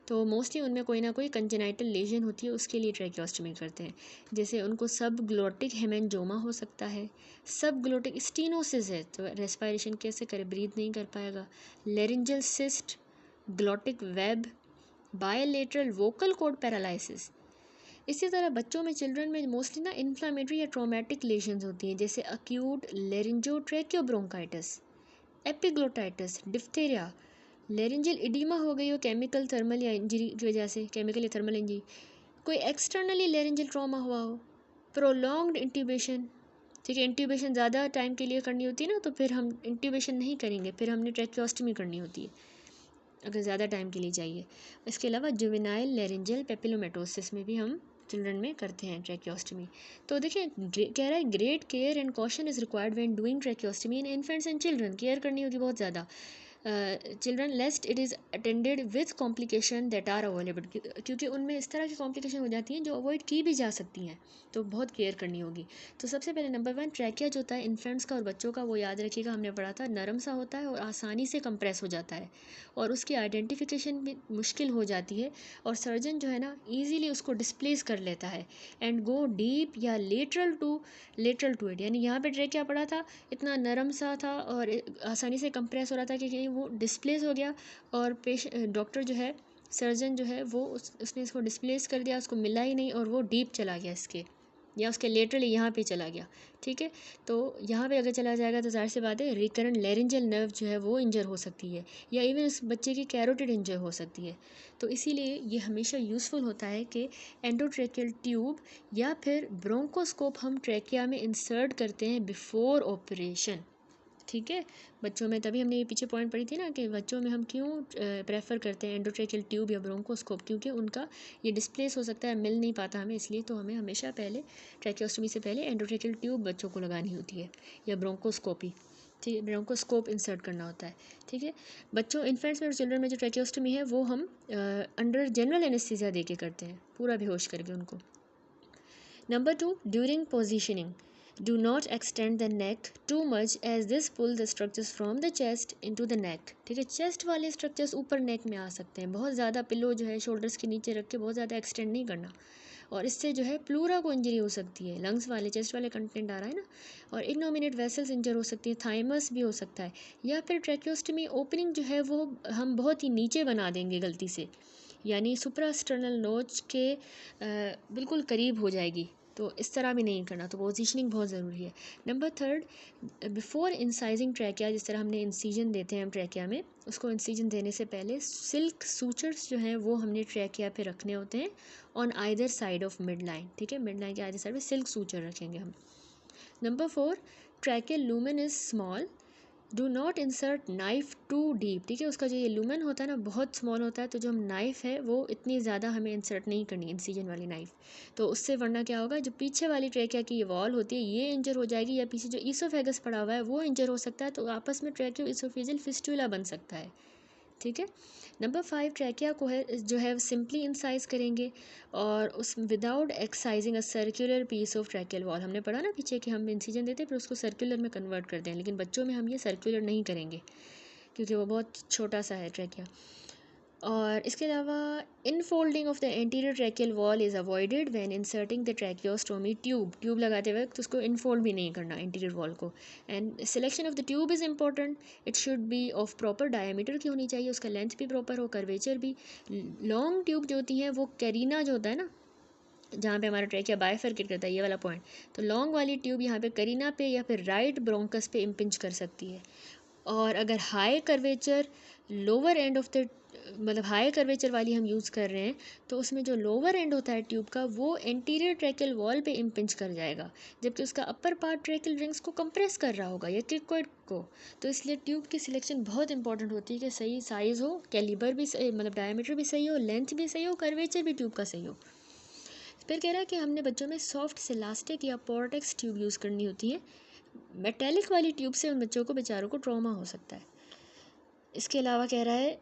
तो मोस्टली उनमें कोई ना कोई कंजेनाइटल लेजन होती है, उसके लिए ट्रैकियोस्टमी करते हैं। जैसे उनको सब ग्लोटिक हेमेंजोमा हो सकता है, सब ग्लोटिक स्टीनोसिस है, तो रेस्पायरेशन कैसे करे, ब्रीथ नहीं कर पाएगा, laryngeal cyst, glottic web, bilateral vocal cord paralysis. इसी तरह बच्चों में, चिल्ड्रन में मोस्टली ना इन्फ्लामेटरी या ट्रोमेटिक लेशंस होती हैं, जैसे acute laryngotracheobronchitis, epiglottitis, diphtheria, laryngeal oedema हो गई हो केमिकल थर्मल या इंजरी की वजह से, केमिकल या थर्मल इंजरी, कोई एक्सटर्नली लेरिंजल ट्रॉमा हुआ हो, प्रोलॉन्ग्ड इंट्यूबेशन, ठीक है। इंट्यूबेशन ज़्यादा टाइम के लिए करनी होती है ना, तो फिर हम इंट्यूबेशन नहीं करेंगे, फिर हमने ट्रैकियोस्टमी करनी होती है अगर ज़्यादा टाइम के लिए चाहिए। इसके अलावा जुवेनाइल लेरिंजल पेपिलोमेटोसिस में भी हम चिल्ड्रन में करते हैं ट्रैकियोस्टमी। तो देखिए कह रहा है great care and caution is required when doing tracheostomy in infants and children. Care करनी होगी बहुत ज़्यादा children, lest it is attended with complication that are avoidable, क्योंकि उनमें इस तरह की कॉम्प्लिकेशन हो जाती हैं जो अवॉइड की भी जा सकती हैं, तो बहुत केयर करनी होगी। तो सबसे पहले नंबर 1, ट्रैकिया जो होता है इन्फेंट्स का और बच्चों का, वो याद रखिएगा, हमने पढ़ा था नरम सा होता है और आसानी से कंप्रेस हो जाता है, और उसकी आइडेंटिफिकेशन भी मुश्किल हो जाती है, और सर्जन जो है ना ईजीली उसको डिस्प्लेस कर लेता है एंड गो डीप या लेटरल टू इट। यानी यहाँ पे ट्रैकिया पड़ा था, इतना नरम सा था और आसानी से कंप्रेस हो रहा था कि वो डिस्प्लेस हो गया, और डॉक्टर जो है, सर्जन जो है, वो उसने इसको डिस्प्लेस कर दिया, उसको मिला ही नहीं और वो डीप चला गया इसके, या उसके लेटरली यहाँ पे चला गया, ठीक है। तो यहाँ पे अगर चला जाएगा तो ज़ाहिर सी बात है रिकरेंट लेरिंजल नर्व जो है वो इंजर हो सकती है, या इवन उस बच्चे की कैरोटिड इंजर हो सकती है। तो इसीलिए ये हमेशा यूज़फुल होता है कि एंडोट्रेकियल ट्यूब या फिर ब्रोंकोस्कोप हम ट्रैकिया में इंसर्ट करते हैं बिफोर ऑपरेशन, ठीक है। बच्चों में तभी हमने ये पीछे पॉइंट पढ़ी थी ना कि बच्चों में हम क्यों प्रेफर करते हैं एंडोट्रेकियल ट्यूब या ब्रोंकोस्कोप, क्योंकि उनका ये डिस्प्लेस हो सकता है, मिल नहीं पाता हमें, इसलिए तो हमें हमेशा पहले ट्रैकियोस्टमी से पहले एंडोट्रेकियल ट्यूब बच्चों को लगानी होती है, या ब्रोंकोस्कोपी, ठीक है, ब्रोंकोस्कोप इंसर्ट करना होता है, ठीक है। बच्चों, इन्फेंट्स में और चिल्ड्रन में जो ट्रैकियोस्टमी है वो हम अंडर जनरल एनेस्थीसिया दे के करते हैं, पूरा बेहोश करके उनको। Number 2, during positioning do not extend the neck too much as this pull the structures from the chest into the neck, ठीक है। चेस्ट वाले स्ट्रक्चर्स ऊपर नेक में आ सकते हैं, बहुत ज़्यादा पिलो जो है शोल्डर्स के नीचे रख के बहुत ज़्यादा एक्सटेंड नहीं करना, और इससे जो है प्लूरा को इंजरी हो सकती है, लंग्स वाले चेस्ट वाले कंटेंट आ रहा है ना, और इग्नोमिनेट वेसल्स इंजर हो सकती है, थाइमस भी हो सकता है, या फिर ट्रैकियोस्टमी ओपनिंग जो है वो हम बहुत ही नीचे बना देंगे गलती से, यानी सुप्रास्टर्नल नोच के बिल्कुल करीब हो जाएगी, तो इस तरह भी नहीं करना, तो पोजीशनिंग बहुत ज़रूरी है। नंबर थर्ड, बिफोर इंसाइजिंग ट्रैकिया, जिस तरह हमने इंसीजन देते हैं हम ट्रैकिया में, उसको इंसीजन देने से पहले सिल्क सूचर्स जो हैं वो हमने ट्रैकिया पे रखने होते हैं on either side of mid line, ठीक है, मिड लाइन के आइदर साइड में सिल्क सूचर रखेंगे हम। Number four, tracheal lumen is small, do not insert knife too deep, ठीक है, उसका जो ये लूमेन होता है ना बहुत स्मॉल होता है, तो जो हम नाइफ है वो इतनी ज़्यादा हमें इंसर्ट नहीं करनी इंसीजन वाली नाइफ, तो उससे वरना क्या होगा, जो पीछे वाली ट्रैकिया की ये वॉल होती है ये इंजर हो जाएगी, या पीछे जो ईसोफेगस पड़ा हुआ है वो इंजर हो सकता है, तो आपस में ट्रैकियो ईसोफेजियल फिस्टुला बन सकता है, ठीक है। नंबर फाइव, ट्रैकिया को है जो है सिंपली इंसाइज करेंगे और उस without excising a circular piece of tracheal wall, हमने पढ़ा ना पीछे कि हम इंसिजन देते हैं फिर उसको सर्कुलर में कन्वर्ट करते हैं, लेकिन बच्चों में हम ये सर्कुलर नहीं करेंगे क्योंकि वो बहुत छोटा सा है ट्रैकिया। और इसके अलावा infolding of the anterior tracheal wall is avoided when inserting the tracheostomy tube लगाते वक्त उसको इनफोल्ड भी नहीं करना इंटीरियर वॉल को। And selection of the tube is important, it should be of proper diameter की होनी चाहिए, उसका लेंथ भी प्रॉपर हो, कर्वेचर भी। लॉन्ग ट्यूब जो होती हैं वो कैरिना जो होता है ना, जहाँ पे हमारा ट्रैकिया बाइफरकेट करता है ये वाला पॉइंट, तो लॉन्ग वाली ट्यूब यहाँ पे करीना पे या फिर राइट ब्रोंकस पे इम्पिंच कर सकती है। और अगर high curvature lower end of the, मतलब हाई कर्वेचर वाली हम यूज़ कर रहे हैं, तो उसमें जो लोअर एंड होता है ट्यूब का वो एंटीरियर ट्रैकियल वॉल पे इम्पिंच कर जाएगा, जबकि उसका अपर पार्ट ट्रैकियल रिंग्स को कंप्रेस कर रहा होगा या क्रिकोइड को। तो इसलिए ट्यूब की सिलेक्शन बहुत इंपॉर्टेंट होती है कि सही साइज़ हो, कैलिबर भी सही, मतलब डायमीटर भी सही हो, लेंथ भी सही हो, कर्वेचर भी ट्यूब का सही हो। फिर कह रहा है कि हमने बच्चों में सॉफ्ट सिलास्टिक या पोर्टेक्स ट्यूब यूज़ करनी होती है, मेटेलिक वाली ट्यूब से उन बच्चों को बेचारों को ट्रॉमा हो सकता है। इसके अलावा कह रहा है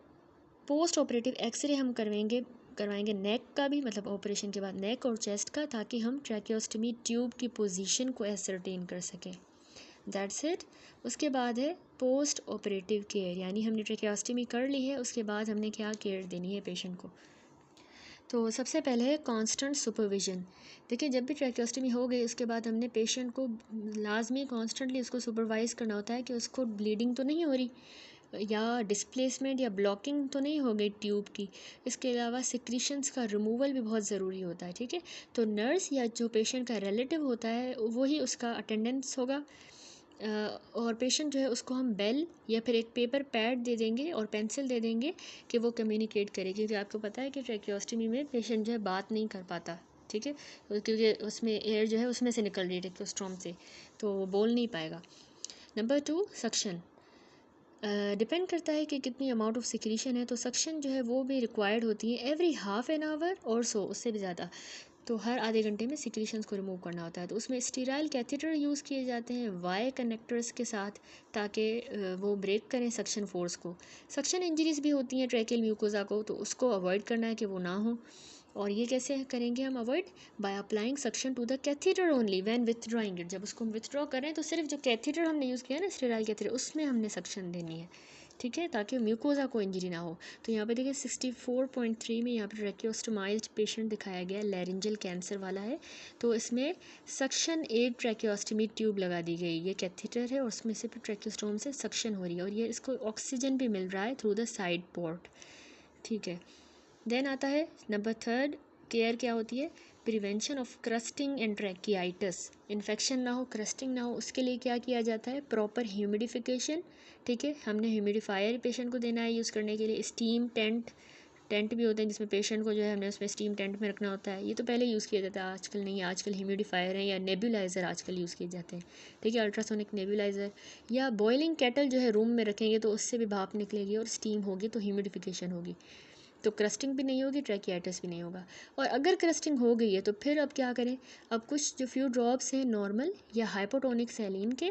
पोस्ट ऑपरेटिव एक्सरे हम करवाएंगे नेक का भी, मतलब ऑपरेशन के बाद नेक और चेस्ट का, ताकि हम ट्रैकियोस्टमी ट्यूब की पोजीशन को एसरटेन कर सकें। That's it. उसके बाद है पोस्ट ऑपरेटिव केयर, यानी हमने ट्रैकियोस्टमी कर ली है उसके बाद हमने क्या केयर देनी है पेशेंट को। तो सबसे पहले है कांस्टेंट सुपरविजन। देखिए जब भी ट्रैकियोस्टमी हो गई उसके बाद हमने पेशेंट को लाजमी कॉन्स्टेंटली उसको सुपरवाइज़ करना होता है कि उसको ब्लीडिंग तो नहीं हो रही या डिस्प्लेसमेंट या ब्लॉकिंग तो नहीं हो गई ट्यूब की। इसके अलावा सिक्रीशंस का रिमूवल भी बहुत ज़रूरी होता है, ठीक है। तो नर्स या जो पेशेंट का रिलेटिव होता है वही उसका अटेंडेंस होगा, और पेशेंट जो है उसको हम बेल या फिर एक पेपर पैड दे देंगे और पेंसिल दे देंगे कि वो कम्युनिकेट करे, क्योंकि आपको पता है कि ट्रैकियोस्टमी में पेशेंट जो है बात नहीं कर पाता, ठीक है, क्योंकि उसमें एयर जो है उसमें से निकल रही है ट्रैकियोस्टोम से, तो वो बोल नहीं पाएगा। Number two, suction. डिपेंड करता है कि कितनी अमाउंट ऑफ सिक्रीशन है, तो सक्शन जो है वो भी रिक्वायर्ड होती है एवरी हाफ एन आवर और सो, उससे भी ज़्यादा, तो हर आधे घंटे में सिक्रीशंस को रिमूव करना होता है। तो उसमें स्टीराइल कैथेटर यूज़ किए जाते हैं वाई कनेक्टर्स के साथ, ताकि वो ब्रेक करें सक्शन फोर्स को। सक्शन इंजरीज भी होती हैं ट्रैकियल म्यूकोजा को, तो उसको अवॉइड करना है कि वो ना हो। और ये कैसे करेंगे हम avoid? By applying suction to the catheter only when withdrawing it. जब उसको हम विथड्रॉ करें तो सिर्फ जो कैथेटर हमने यूज़ किया है ना स्टेराइल कैथेटर, उसमें हमने सक्शन देनी है, ठीक है, ताकि म्यूकोजा को इंजरी ना हो। तो यहाँ पे देखिए 64.3 में यहाँ पर ट्रैकियोस्टोमाइल्ड पेशेंट दिखाया गया, लैरिंजल कैंसर वाला है। तो इसमें सक्शन एड ट्रैकियोस्टमी ट्यूब लगा दी गई, ये कैथेटर है और उसमें से फिर ट्रैकियोस्टोम से सक्शन हो रही है और ये इसको ऑक्सीजन भी मिल रहा है थ्रू द साइड पोर्ट, ठीक है। देन आता है नंबर थर्ड, केयर क्या होती है? Prevention of crusting and tracheitis. Infection ना हो, क्रस्टिंग ना हो, उसके लिए क्या किया जाता है? प्रॉपर ह्यूमिडिफिकेशन, ठीक है, हमने ह्यूमिडिफायर पेशेंट को देना है यूज़ करने के लिए। स्टीम टेंट भी होते हैं जिसमें पेशेंट को जो है हमने उसमें स्टीम टेंट में रखना होता है, ये तो पहले यूज़ किया जाता है, आजकल नहीं, आजकल ह्यूमिडिफायर है या नेबुलाइज़र आजकल यूज़ किए जाते हैं, ठीक है, अल्ट्रासोनिक नेबुलाइज़र या बॉइलिंग केटल जो है रूम में रखेंगे तो उससे भी भाप निकलेगी और स्टीम होगी तो ह्यूमिडिफिकेशन होगी, तो क्रस्टिंग भी नहीं होगी, ट्रैकियाइटिस भी नहीं होगा। और अगर क्रस्टिंग हो गई है तो फिर अब क्या करें? अब कुछ जो फ्यू ड्रॉप्स हैं नॉर्मल या हाइपोटोनिक सैलीन के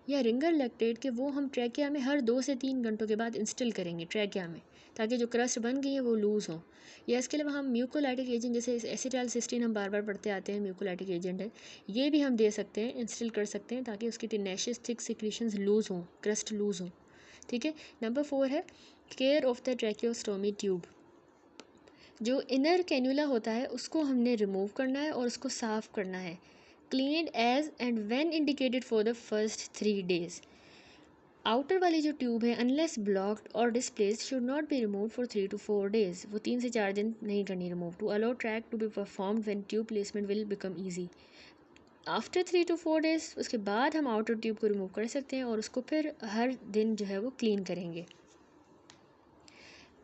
या रिंगर लैक्टेट के, वो हम ट्रैकिया में हर 2 से 3 घंटों के बाद इंस्टिल करेंगे ट्रैकिया में, ताकि जो क्रस्ट बन गई है वो लूज़ हो। या इसके अलावा हम म्यूकोलाइटिक एजेंट जैसे एसिटाइलसिस्टीन हम बार बार पढ़ते आते हैं, म्यूकोलाइटिक एजेंट है, ये भी हम दे सकते हैं, इंस्टिल कर सकते हैं, ताकि उसकी टिनेशियस थिक सिक्रीशंस लूज़ हों, क्रस्ट लूज़ हो, ठीक है। नंबर 4 है care of the tracheostomy tube. जो इनर कैन्यूला होता है उसको हमने रिमूव करना है और उसको साफ़ करना है, clean as and when indicated for the first 3 days। Outer वाली जो ट्यूब है अनलेस ब्लॉक्ड और displaced should not be remove for 3 to 4 days, वो 3 से 4 दिन नहीं करनी remove, to allow track to be performed when tube placement will become easy. After 3 to 4 days उसके बाद हम आउटर ट्यूब को रिमूव कर सकते हैं और उसको फिर हर दिन जो है वो क्लीन करेंगे।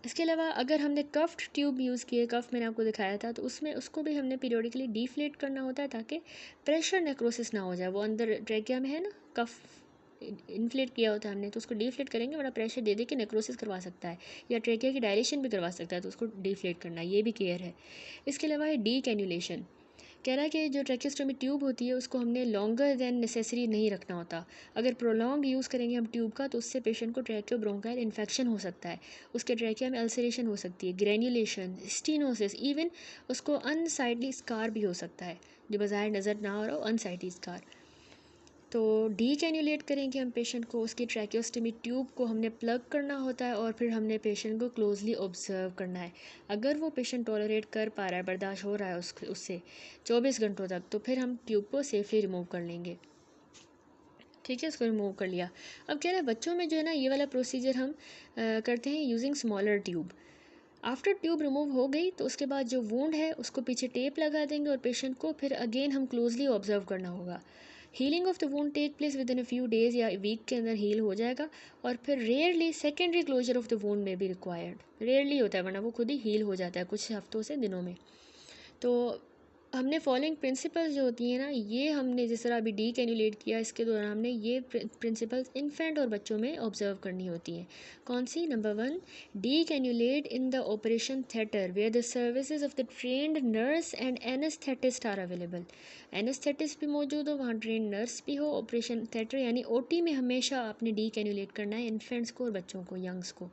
इसके अलावा अगर हमने कफ्ड ट्यूब यूज़ किए, कफ मैंने आपको दिखाया था, तो उसमें उसको भी हमने पीरियोडिकली डिफ्लेट करना होता है ताकि प्रेशर नेक्रोसिस ना हो जाए। वो अंदर ट्रैकिया में है ना, कफ इन्फ्लेट किया होता है हमने, तो उसको डिफ्लेट करेंगे, बड़ा प्रेशर दे दे के नेक्रोसिस करवा सकता है या ट्रैकिया की डायलेशन भी करवा सकता है, तो उसको डिफ्लेट करना ये भी केयर है। इसके अलावा है डी कैन्युलेशन, कह रहा है कि जो ट्रैकियोस्टोमी ट्यूब होती है उसको हमने लॉन्गर देन नेसेसरी नहीं रखना होता। अगर प्रोलॉन्ग यूज़ करेंगे हम ट्यूब का तो उससे पेशेंट को ट्रैकियो ब्रोंकाइल इन्फेक्शन हो सकता है, उसके ट्रैकिया में अल्सरेशन हो सकती है, ग्रैन्युलेशन, स्टीनोसिस, इवन उसको अनसाइटली स्कार भी हो सकता है, जो बज़ाहिर नज़र ना हो रहा हो अनसाइटली स्कार। तो डी कैन्युलेट करेंगे हम पेशेंट को, उसकी ट्रैकियोस्टमी ट्यूब को हमने प्लग करना होता है और फिर हमने पेशेंट को क्लोजली ऑब्जर्व करना है। अगर वो पेशेंट टॉलरेट कर पा रहा है, बर्दाश्त हो रहा है उससे 24 घंटों तक, तो फिर हम ट्यूब को सेफली रिमूव कर लेंगे। ठीक है, इसको रिमूव कर लिया। अब कह रहे हैं बच्चों में जो है ना ये वाला प्रोसीजर हम करते हैं using smaller tube. After tube remove हो गई तो उसके बाद जो वूंड है उसको पीछे टेप लगा देंगे और पेशेंट को फिर अगेन हम क्लोजली ऑब्जर्व करना होगा। Healing of the wound take place within a few days या वीक के अंदर हील हो जाएगा और फिर rarely secondary closure of the wound में भी रिक्वायर्ड, रेयरली होता है वरना वो खुद ही हील हो जाता है कुछ हफ्तों से दिनों में। तो हमने फॉलोइंग प्रिंसिपल्स जो होती हैं ना, ये हमने जिस तरह अभी डी कैन्युलेट किया इसके दौरान हमने ये प्रिंसिपल्स इन्फेंट और बच्चों में ऑब्जर्व करनी होती हैं। कौन सी? Number 1, decannulate in the operation theatre where the services of the trained nurse and anaesthetist are available. Anaesthetist भी मौजूद हो, वहाँ ट्रेंड नर्स भी हो। ऑपरेशन थिएटर यानी ओटी में हमेशा आपने डी कैन्युलेट करना है इन्फेंट्स को और बच्चों को, यंग्स को।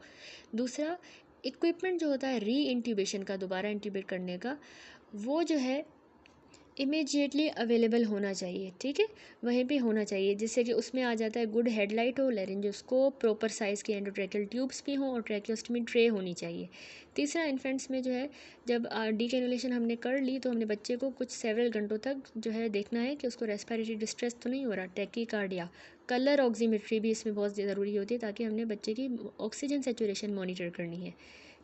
दूसरा, इक्विपमेंट जो होता है री इंट्यूबेशन का, दोबारा इंट्यूबेट करने का, वो जो है इमीडिएटली अवेलेबल होना चाहिए। ठीक है, वहीं पे होना चाहिए, जिससे कि उसमें आ जाता है गुड हेडलाइट हो, लेरिंजोस्कोप, प्रॉपर साइज़ के एंडोट्रैकियल ट्यूब्स भी हों और ट्रैकियोस्टमी ट्रे होनी चाहिए। तीसरा, इन्फेंट्स में जो है जब डीकैनुलेशन हमने कर ली तो हमने बच्चे को कुछ सेवरल घंटों तक जो है देखना है कि उसको रेस्पिरेटरी डिस्ट्रेस तो नहीं हो रहा, टैकीकार्डिया, कलर ऑक्सीमेट्री भी इसमें बहुत ज़रूरी होती है ताकि हमने बच्चे की ऑक्सीजन सेचुरेशन मॉनिटर करनी है।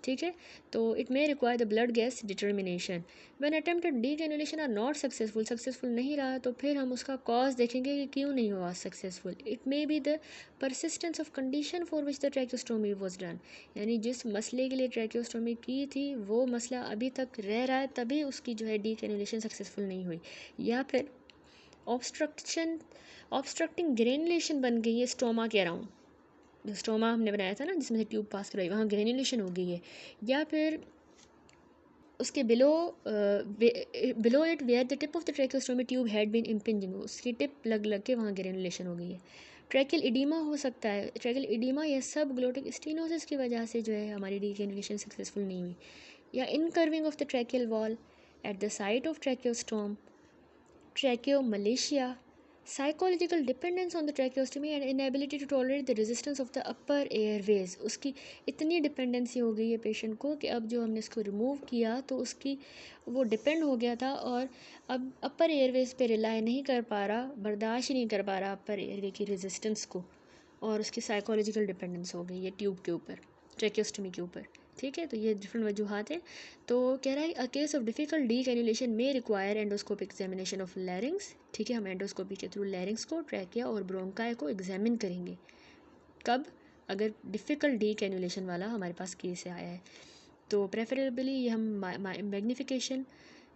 ठीक है, तो it may require the blood gas determination when attempted decannulation are not successful नहीं रहा तो फिर हम उसका कॉज देखेंगे कि क्यों नहीं हुआ successful. It may be the persistence of condition for which the tracheostomy was done, यानी जिस मसले के लिए ट्रैकियोस्टोमी की थी वो मसला अभी तक रह रहा है, तभी उसकी जो है डीकैनुलेशन सक्सेसफुल नहीं हुई। या फिर ऑब्स्ट्रक्टिंग ग्रेनुलेशन बन गई है स्टोमा के अराउंड, जो स्टोमा हमने बनाया था ना जिसमें से ट्यूब पास करवाई, वहाँ ग्रेनुलेशन हो गई है। या फिर उसके below it where the tip of the tracheostomy tube had been impinging, उसकी टिप लग के वहाँ ग्रेनुलेशन हो गई है। ट्रैकियल इडीमा हो सकता है, ट्रैकियल इडीमा या सब ग्लोटिक स्टीनोसिस की वजह से जो है हमारी डीग्रेनुलेशन सक्सेसफुल नहीं हुई। या incurving of the tracheal wall at the site of tracheostome, tracheomalacia, psychological dependence on the tracheostomy and inability to tolerate the resistance of the upper airways, उसकी इतनी डिपेंडेंसी हो गई है पेशेंट को कि अब जो हमने इसको रिमूव किया तो उसकी वो डिपेंड हो गया था और अब अपर एयरवेज पे रिलाई नहीं कर पा रहा, बर्दाश्त ही नहीं कर पा रहा अपर एयरवे की रेजिस्टेंस को, और उसकी साइकोलॉजिकल डिपेंडेंस हो गई है ट्यूब के ऊपर, ट्रैकियोस्टमी के ऊपर। ठीक है, तो ये डिफरेंट वजूहात हैं। तो कह रहा है अ केस ऑफ डिफ़िकल्ट डीकैनुलेशन में रिक्वायर एंडोस्कोपिक एग्जामिनेशन ऑफ लैरिंग्स। ठीक है, हम एंडोस्कोपी के थ्रू लैरिंग्स को, ट्रैकिया और ब्रोंकाई को एग्जामिन करेंगे। कब? अगर डिफ़िकल्ट डीकैनुलेशन वाला हमारे पास केस आया है तो प्रेफरेबली ये हम मैग्नीफिकेशन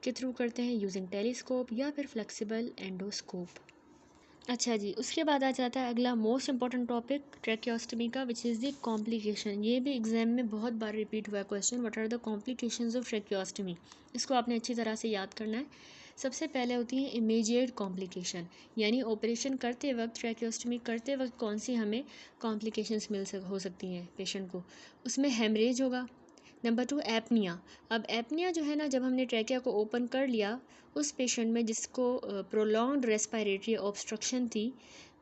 के थ्रू करते हैं यूजिंग टेलीस्कोप या फिर फ्लेक्सिबल एंडोस्कोप। अच्छा जी, उसके बाद आ जाता है अगला मोस्ट इंपॉर्टेंट टॉपिक ट्रैकियोस्टमी का, विच इज़ द कॉम्प्लिकेशन। ये भी एग्जाम में बहुत बार रिपीट हुआ है question, what are the complications of tracheostomy. इसको आपने अच्छी तरह से याद करना है। सबसे पहले होती है इमीडिएट कॉम्प्लिकेशन, यानी ऑपरेशन करते वक्त, ट्रैकियोस्टमी करते वक्त कौन सी हमें कॉम्प्लिकेशंस हो सकती हैं पेशेंट को। उसमें हेमरेज होगा। Number 2, apnoea. अब एपनिया जो है ना, जब हमने ट्रैकिया को ओपन कर लिया उस पेशेंट में जिसको प्रोलॉन्ग्ड रेस्पिरेटरी ऑब्स्ट्रक्शन थी,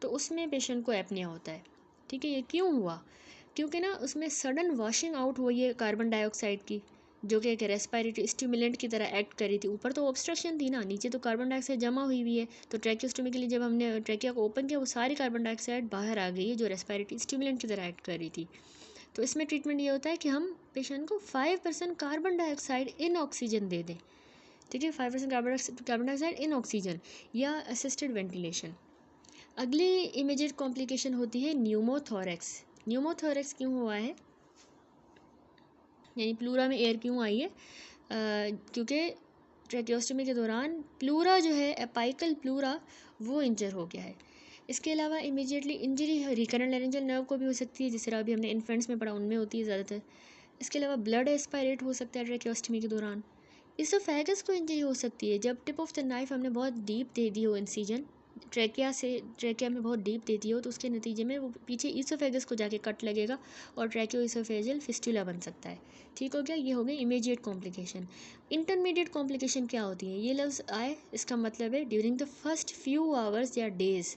तो उसमें पेशेंट को एपनिया होता है। ठीक है, ये क्यों हुआ? क्योंकि ना उसमें सडन वॉशिंग आउट हुई है कार्बन डाइऑक्साइड की, जो कि एक रेस्पिरेटरी स्टिमुलेंट की तरह एक्ट कर रही थी। ऊपर तो ऑब्स्ट्रक्शन थी ना, नीचे तो कार्बन डाइऑक्साइड जमा हुई है। तो ट्रैकियोस्टोमी के लिए जब हमने ट्रैकिया को ओपन किया, वो सारी कार्बन डाइऑक्साइड बाहर आ गई है, जो रेस्पिरेटरी स्टिमुलेंट की तरह एक्ट कर रही थी। तो इसमें ट्रीटमेंट ये होता है कि हम पेशेंट को 5% कार्बन डाइऑक्साइड इन ऑक्सीजन दे दें, ठीक है, 5% कार्बन डाइऑक्साइड इन ऑक्सीजन या असिस्टेड वेंटिलेशन। अगली इमीडिएट कॉम्प्लिकेशन होती है न्यूमोथोरेक्स। न्यूमोथोरेक्स क्यों हुआ है, यानी प्लूरा में एयर क्यों आई है, क्योंकि ट्रैकियोस्टोमी के दौरान प्लूरा जो है, एपाइकल प्लूरा, वो इंजर हो गया है। इसके अलावा immediately injury recurrent laryngeal nerve को भी हो सकती है, जिस तरह अभी हमने इन्फेंट्स में पढ़ा उनमें होती है ज़्यादातर। इसके अलावा ब्लड एस्पायरेट हो सकता है ट्रैकियोस्टोमी के दौरान। इसोफेगस को इंजरी हो सकती है जब टिप ऑफ द नाइफ हमने बहुत डीप दे दी हो इंसीजन, ट्रैकिया में बहुत डीप देती हो, तो उसके नतीजे में वो पीछे ईसोफेगस को जाके कट लगेगा और ट्रैकियो ईसोफेजियल फिस्टुला बन सकता है। ठीक हो गया, ये हो गई इमीडिएट कॉम्प्लिकेशन। इंटरमीडिएट कॉम्प्लिकेशन क्या होती है, ये लफ्ज़ आए इसका मतलब है during the first few hours या डेज,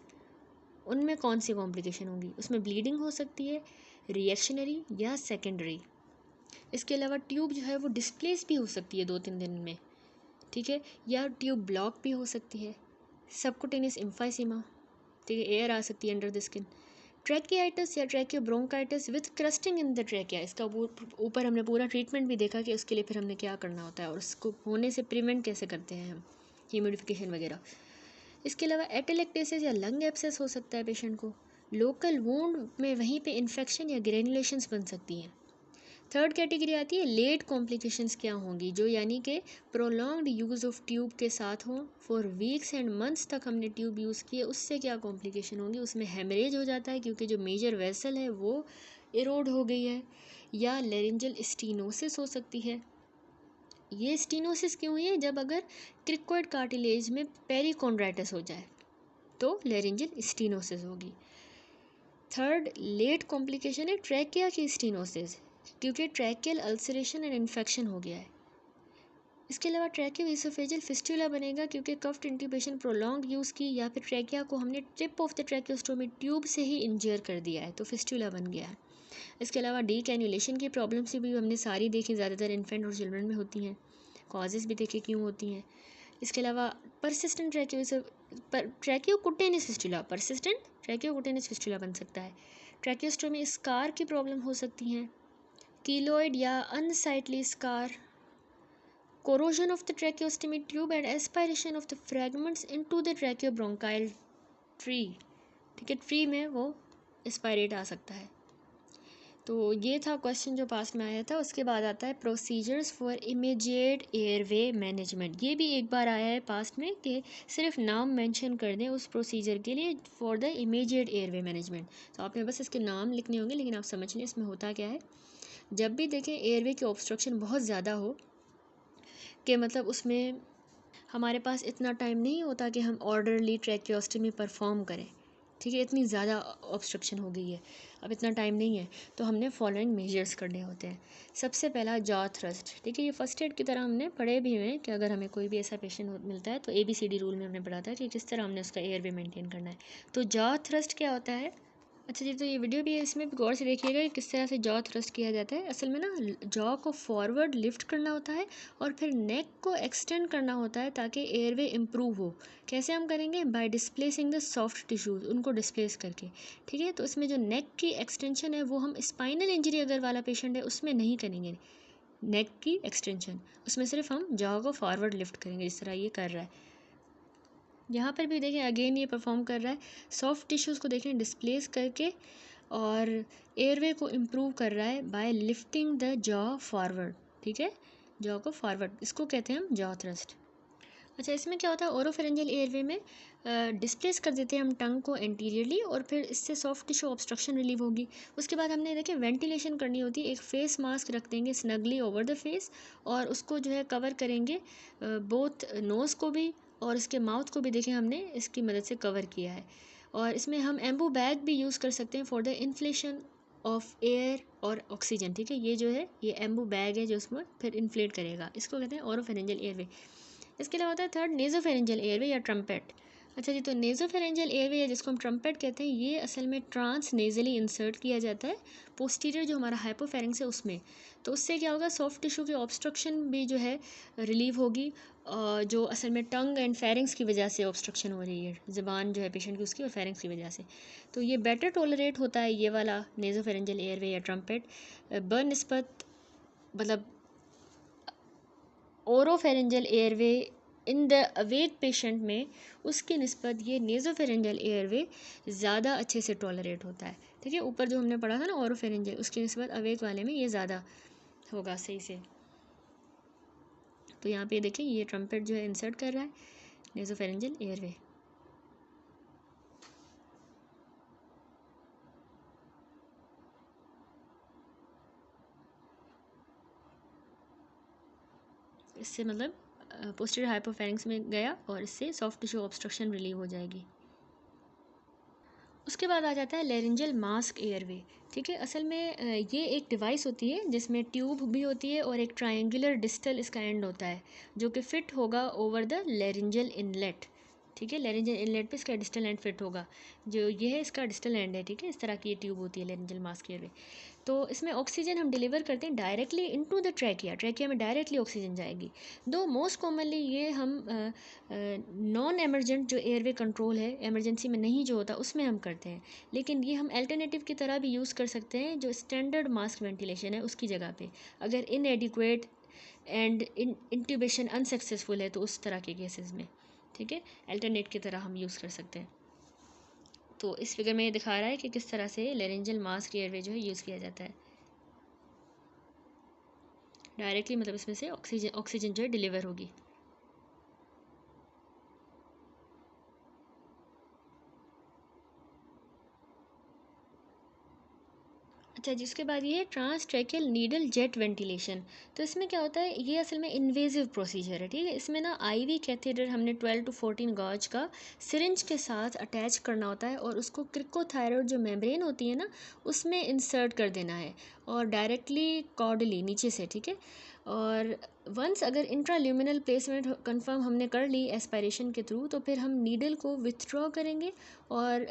उनमें कौन सी कॉम्प्लिकेशन होंगी। उसमें ब्लीडिंग हो सकती है, रिएक्शनरी या सेकेंडरी। इसके अलावा ट्यूब जो है वो डिस्प्लेस भी हो सकती है 2-3 दिन में, ठीक है, या ट्यूब ब्लॉक भी हो सकती है। सबकुटेनियस एम्फाइसीमा, ठीक है, एयर आ सकती है अंडर द स्किन। ट्रैकियाइटिस या tracheobronchitis with crusting in the trachea, इसका ऊपर हमने पूरा ट्रीटमेंट भी देखा कि उसके लिए फिर हमने क्या करना होता है और उसको होने से प्रिवेंट कैसे करते हैं हम, ह्यूमिडिफिकेशन वगैरह। इसके अलावा एटेलेक्टेसिस या लंग एब्सेस हो सकता है पेशेंट को। लोकल वुंड में वहीं पे इन्फेक्शन या ग्रेनुलेशंस बन सकती हैं। थर्ड कैटेगरी आती है लेट कॉम्प्लिकेशंस क्या होंगी, जो यानी कि प्रोलॉन्ग्ड यूज़ ऑफ ट्यूब के साथ हों, फॉर वीक्स एंड मंथ्स तक हमने ट्यूब यूज़ किए, उससे क्या कॉम्प्लिकेशन होंगी। उसमें हेमरेज हो जाता है क्योंकि जो मेजर वेसल है वो इरोड हो गई है, या लेरिंजल स्टीनोसिस हो सकती है। ये स्टीनोसिस क्यों हुई है, जब अगर क्रिकोइड कार्टिलेज में पेरिकोंड्राइटिस हो जाए तो लेरिंजल स्टीनोसिस होगी। थर्ड लेट कॉम्प्लिकेशन है ट्रैकिया की स्टीनोसिस, क्योंकि ट्रैकियल अल्सरेशन एंड इन्फेक्शन हो गया है। इसके अलावा ट्रैकियो ईसोफेजियल फिस्टुला बनेगा क्योंकि कफ्ट इंट्यूबेशन प्रोलॉन्ग यूज़ की, या फिर ट्रैकिया को हमने tip of the tracheostomy tube से ही इंजर कर दिया है, तो फिस्टुला बन गया है। इसके अलावा डी कैन्युलेशन की प्रॉब्लम्स भी हमने सारी देखी, ज़्यादातर इन्फेंट और चिल्ड्रन में होती हैं, कॉजेज़ भी देखे क्यों होती हैं। इसके अलावा परसिस्टेंट ट्रैकियोकुटेनियस फिस्टुला, परसिस्टेंट ट्रैकियोकुटेनियस फिस्टुला बन सकता है। ट्रैकियोस्टोमी स्कार की प्रॉब्लम हो सकती हैं, कीलोइड या unsightly scar, corrosion of the tracheostomy tube and aspiration of the fragments into the tracheobronchial tree, ठीक है, ट्री में वो एस्पायरेट आ सकता है। तो ये था क्वेश्चन जो पास में आया था। उसके बाद आता है procedures for immediate airway management. ये भी एक बार आया है पास्ट में कि सिर्फ नाम मेंशन कर दें उस प्रोसीजर के लिए for the immediate airway management. तो आपने बस इसके नाम लिखने होंगे, लेकिन आप समझ लें इसमें होता क्या है। जब भी देखें एयरवे की ऑब्स्ट्रक्शन बहुत ज़्यादा हो, कि मतलब उसमें हमारे पास इतना टाइम नहीं होता कि हम ऑर्डरली ट्रैकियोस्टोमी परफॉर्म करें, ठीक है, इतनी ज़्यादा ऑब्स्ट्रक्शन हो गई है, अब इतना टाइम नहीं है, तो हमने फॉलोइंग मेजर्स करने होते हैं। सबसे पहला जॉ थ्रस्ट, ठीक है, ये फर्स्ट एड की तरह हमने पढ़े भी हुए हैं कि अगर हमें कोई भी ऐसा पेशेंट मिलता है तो ABCD रूल में हमने पढ़ा था कि किस तरह हमने उसका एयरवे मेंटेन करना है। तो जॉ थ्रस्ट क्या होता है, अच्छा जी, तो ये वीडियो भी है, इसमें भी गौर से देखिएगा कि किस तरह से जॉ थ्रस्ट किया जाता है। असल में ना जॉ को फॉरवर्ड लिफ्ट करना होता है और फिर नेक को एक्सटेंड करना होता है ताकि एयरवे इम्प्रूव हो। कैसे हम करेंगे, by displacing the soft tissues, उनको डिस्प्लेस करके, ठीक है। तो इसमें जो नेक की एक्सटेंशन है वो हम स्पाइनल इंजरी अगर वाला पेशेंट है उसमें नहीं करेंगे नेक की एक्सटेंशन, उसमें सिर्फ हम जॉ को फॉरवर्ड लिफ्ट करेंगे, जिस तरह ये कर रहा है। यहाँ पर भी देखें अगेन ये परफॉर्म कर रहा है, सॉफ्ट टिश्यूज़ को देखें डिस्प्लेस करके और एयरवे को इम्प्रूव कर रहा है bye lifting the jaw forward, ठीक है, जॉ को फॉरवर्ड, इसको कहते हैं हम जॉ थ्रस्ट। अच्छा, इसमें क्या होता है, ओरोफेरेंजियल एयरवे में डिस्प्लेस कर देते हैं हम टंग को एंटीरियरली और फिर इससे सॉफ्ट टिश्यू ऑब्स्ट्रक्शन रिलीव होगी। उसके बाद हमने देखें वेंटिलेशन करनी होती है, एक फेस मास्क रख देंगे स्नगली ओवर द फेस और उसको जो है कवर करेंगे, बोथ नोज़ को भी और इसके माउथ को भी देखें हमने इसकी मदद से कवर किया है। और इसमें हम एम्बू बैग भी यूज़ कर सकते हैं for the inflation of air और ऑक्सीजन, ठीक है, ये जो है ये एम्बू बैग है जो उसमें फिर इन्फ्लेट करेगा, इसको कहते हैं ओरोफेरेंजियल एयरवे। इसके अलावा होता है थर्ड नेज़ोफेरेंजियल एयरवे या ट्रम्पेट। अच्छा जी, तो नेज़ोफेरेंजियल एयरवे या जिसको हम ट्रम्पेट कहते हैं, ये असल में ट्रांस नेज़ली इंसर्ट किया जाता है पोस्टीरियर जो हमारा हाइपोफेरिंक्स है उसमें। तो उससे क्या होगा, सॉफ्ट टिश्यू की ऑब्स्ट्रक्शन भी जो है रिलीव होगी, जो असल में टंग एंड फेरिंग्स की वजह से ऑब्स्ट्रक्शन हो रही है, ज़बान जो है पेशेंट की उसकी और फेरिंग्स की वजह से। तो ये बेटर टॉलरेट होता है ये वाला नेज़ोफेरेंजियल एयरवे या ट्रम्पेट बनस्पत मतलब oropharyngeal airway in the awake patient में उसकी निस्बत ये नेज़ोफेरेंजियल एयरवे ज़्यादा अच्छे से टॉलरेट होता है। ठीक है, ऊपर जो हमने पढ़ा था ना ओरोफेरेंजियल, उसकी निस्बत अवेक वाले में ये ज़्यादा होगा सही से। तो यहाँ पे देखिए ये ट्रम्पेट जो है इंसर्ट कर रहा है नेज़ोफेरेंजियल एयरवे। इससे मतलब पोस्टीरियर हाइपोफेरिंक्स में गया और इससे सॉफ्ट टिश्यू ऑब्स्ट्रक्शन रिलीव हो जाएगी। उसके बाद आ जाता है लेरिंजल मास्क एयरवे। ठीक है, असल में ये एक डिवाइस होती है जिसमें ट्यूब भी होती है और एक ट्रायंगुलर डिस्टल इसका एंड होता है जो कि फिट होगा ओवर द लेरिंजल इनलेट। ठीक है, लेरिंजल इनलेट पे इसका डिस्टल एंड फिट होगा, जो ये है इसका डिस्टल एंड है। ठीक है, इस तरह की ये ट्यूब होती है लेरिंजल मास्क एयरवे। तो इसमें ऑक्सीजन हम डिलीवर करते हैं directly into the trachea, trachea में डायरेक्टली ऑक्सीजन जाएगी। दो मोस्ट कॉमनली ये हम नॉन एमरजेंट जो एयरवे कंट्रोल है, एमरजेंसी में नहीं जो होता उसमें हम करते हैं, लेकिन ये हम अल्टरनेटिव की तरह भी यूज़ कर सकते हैं जो स्टैंडर्ड मास्क वेंटिलेशन है उसकी जगह पे, अगर इनएडिक्वेट एंड इंट्यूबेशन अनसक्सेसफुल है तो उस तरह के केसेस में। ठीक है, अल्टरनेट की तरह हम यूज़ कर सकते हैं। तो इस फिगर में ये दिखा रहा है कि किस तरह से लेरेंजल मास्क एयरवे जो है यूज़ किया जाता है डायरेक्टली, मतलब इसमें से ऑक्सीजन जो है डिलीवर होगी। अच्छा जी, उसके बाद ये है ट्रांसट्रैकियल नीडल जेट वेंटिलेशन। तो इसमें क्या होता है, ये असल में इन्वेजिव प्रोसीजर है। ठीक है, इसमें ना आईवी कैथेटर हमने 12 to 14 गॉज का सिरिंज के साथ अटैच करना होता है और उसको क्रिकोथायरॉयड जो मेम्ब्रेन होती है ना उसमें इंसर्ट कर देना है और डायरेक्टली कॉर्डली नीचे से। ठीक है, और वंस अगर इंट्राल्यूमिनल प्लेसमेंट कंफर्म हमने कर ली एस्पायरेशन के थ्रू, तो फिर हम नीडल को विथड्रॉ करेंगे और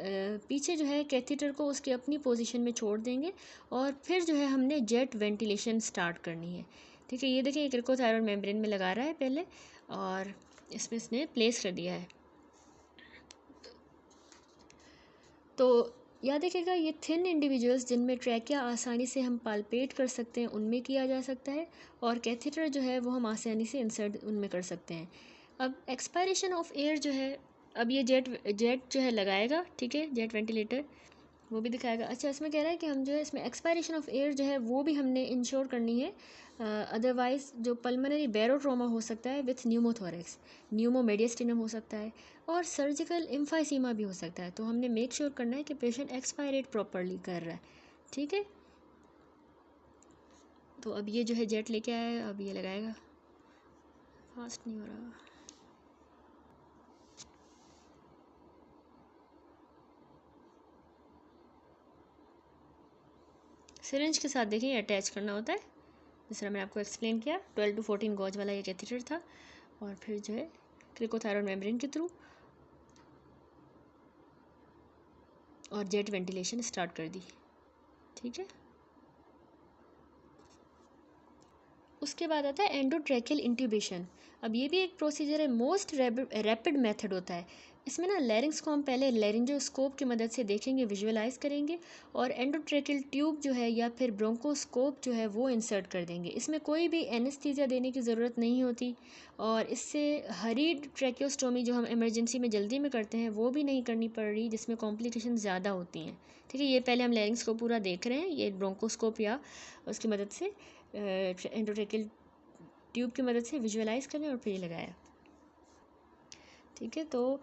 पीछे जो है कैथेटर को उसकी अपनी पोजीशन में छोड़ देंगे और फिर जो है हमने जेट वेंटिलेशन स्टार्ट करनी है। ठीक है, ये देखिए क्रिकोथायरॉयड मेम्ब्रेन में लगा रहा है पहले और इसमें इसने प्लेस कर दिया है। तो याद रखिएगा ये थिन इंडिविजुअल्स जिनमें ट्रैकिया आसानी से हम पाल्पेट कर सकते हैं उनमें किया जा सकता है, और कैथेटर जो है वो हम आसानी से इंसर्ट उनमें कर सकते हैं। अब एक्सपायरेशन ऑफ एयर जो है, अब ये जेट जो है लगाएगा। ठीक है, जेट वेंटिलेटर वो भी दिखाएगा। अच्छा, इसमें कह रहा है कि हम जो है इसमें एक्सपायरेशन ऑफ एयर जो है वो भी हमने इंश्योर करनी है, अदरवाइज़ जो पल्मोनरी बैरोट्रोमा हो सकता है विथ न्यूमोथोरेक्स, न्यूमोमेडियस्टिनम हो सकता है और सर्जिकल इम्फाइसीमा भी हो सकता है। तो हमने मेक श्योर करना है कि पेशेंट एक्सपायरेट प्रॉपरली कर रहा है। ठीक है, तो अब ये जो है जेट लेके आया है, अब ये लगाएगा। फास्ट नहीं हो रहा। सिरिंज के साथ देखिए अटैच करना होता है, जिस तरह मैंने आपको एक्सप्लेन किया। 12 to 14 गॉज वाला ये कैथेटर था और फिर जो है क्रिकोथायरॉयड मेम्ब्रेन के थ्रू और जेट वेंटिलेशन स्टार्ट कर दी। ठीक है, उसके बाद आता है एंडोट्रैकियल इंट्यूबेशन। अब ये भी एक प्रोसीजर है, मोस्ट रैपिड मेथड होता है। इसमें ना लैरिंग्स को हम पहले लैरिंजोस्कोप की मदद से देखेंगे, विजुअलाइज करेंगे और एंडोट्रैकियल ट्यूब जो है या फिर ब्रोंकोस्कोप जो है वो इंसर्ट कर देंगे। इसमें कोई भी एनेस्थीसिया देने की ज़रूरत नहीं होती और इससे हरीड ट्रैकियोस्टोमी जो हम इमरजेंसी में जल्दी में करते हैं वो भी नहीं करनी पड़ रही, जिसमें कॉम्प्लिकेशन ज़्यादा होती हैं। ठीक है, ये पहले हम लैरिंग्स को पूरा देख रहे हैं, ये ब्रोंकोस्कोप या उसकी मदद से एंडोट्रैकियल ट्यूब की मदद से विजुअलाइज करें और फिर ये लगाया। ठीक है, तो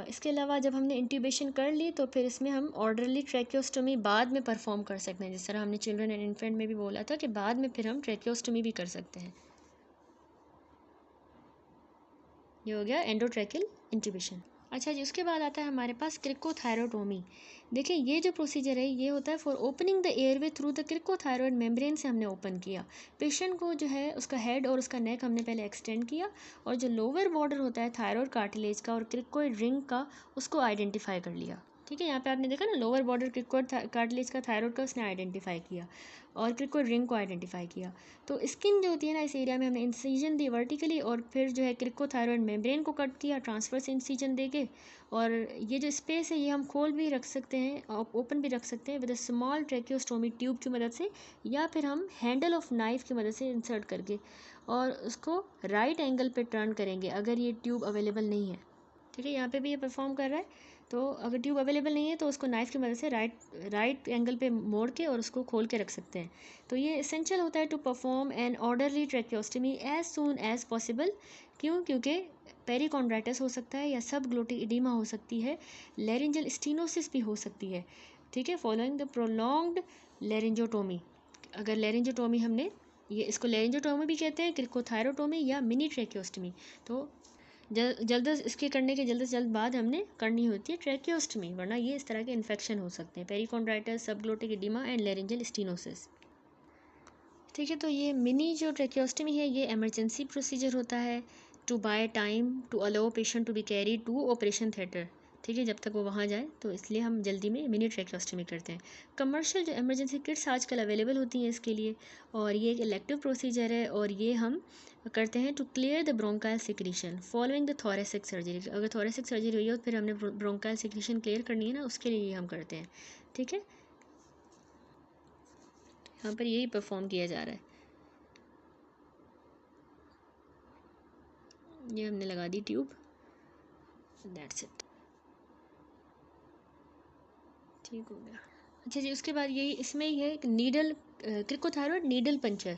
इसके अलावा जब हमने इंट्यूबेशन कर ली तो फिर इसमें हम ऑर्डरली ट्रैकियोस्टोमी बाद में परफॉर्म कर सकते हैं, जिस तरह हमने चिल्ड्रन एंड इन्फेंट में भी बोला था कि बाद में फिर हम ट्रैकियोस्टोमी भी कर सकते हैं। ये हो गया एंडोट्रैकियल इंट्यूबेशन। अच्छा जी, उसके बाद आता है हमारे पास क्रिकोथायरोटोमी। देखिए ये जो प्रोसीजर है ये होता है for opening the airway through the cricothyroid membrane से हमने ओपन किया। पेशेंट को जो है उसका हेड और उसका नेक हमने पहले एक्सटेंड किया और जो लोअर बॉर्डर होता है थायरॉयड कार्टिलेज का और क्रिकोइड रिंग का उसको आइडेंटिफाई कर लिया। ठीक है, यहाँ पे आपने देखा ना लोअर बॉर्डर क्रिकोइड कार्टिलेज का थायरॉयड का उसने आइडेंटिफाई किया और क्रिकोइड रिंग को आइडेंटिफाई किया। तो स्किन जो होती है ना इस एरिया में हमने इंसिजन दी वर्टिकली और फिर जो है क्रिकोथायरॉयड मेम्ब्रेन को कट किया ट्रांसफर्स इंसिजन दे के। और ये जो स्पेस है ये हम खोल भी रख सकते हैं ओपन भी रख सकते हैं with a small tracheostomy tube की मदद से या फिर हम हैंडल ऑफ नाइफ की मदद से इंसर्ट करके और उसको राइट एंगल पे टर्न करेंगे अगर ये ट्यूब अवेलेबल नहीं है। ठीक है, यहाँ पे भी ये परफॉर्म कर रहा है। तो अगर ट्यूब अवेलेबल नहीं है तो उसको नाइफ़ की मदद से राइट एंगल पे मोड़ के और उसको खोल के रख सकते हैं। तो ये एसेंशियल होता है to perform an orderly tracheostomy as soon as possible. क्यों? क्योंकि पेरिकॉन्ड्राइटिस हो सकता है या सब ग्लोटिक इडीमा हो सकती है, लेरिंजल स्टीनोसिस भी हो सकती है। ठीक है, फॉलोइंग द प्रोलॉन्ग्ड लेरिंजोटोमी। अगर लेरिंजोटोमी हमने ये इसको लेरिंजोटोमी भी कहते हैं, क्रिकोथायरोटोमी या मिनी ट्रैकियोस्टमी। तो जल्द इसके करने के जल्द से जल्द बाद हमने करनी होती है ट्रैकियोस्टमी, वरना ये इस तरह के इन्फेक्शन हो सकते हैं, perichondritis, subglottic oedema and laryngeal stenosis. ठीक है, तो ये मिनी जो ट्रैकियोस्टमी है ये इमरजेंसी प्रोसीजर होता है to buy time to allow patient to be carry to operation theatre. ठीक है, जब तक वो वहाँ जाए तो इसलिए हम जल्दी में मिनी ट्रैकियोस्टमी करते हैं। कमर्शियल जो इमरजेंसी किट्स आजकल अवेलेबल होती हैं इसके लिए, और ये एक इलेक्टिव प्रोसीजर है और ये हम करते हैं to clear the bronchial secretion following the thoracic surgery. अगर थोरेसिक सर्जरी हुई हो तो फिर हमने ब्रोंकाइल सिक्रीशन क्लियर करनी है ना, उसके लिए ये हम करते हैं। ठीक है, यहाँ पर यही परफॉर्म किया जा रहा है। ये हमने लगा दी ट्यूब, दैट्स इट। ठीक हो गया। अच्छा जी, उसके बाद यही इसमें ही है नीडल क्रिकोथायरॉयड नीडल पंचर।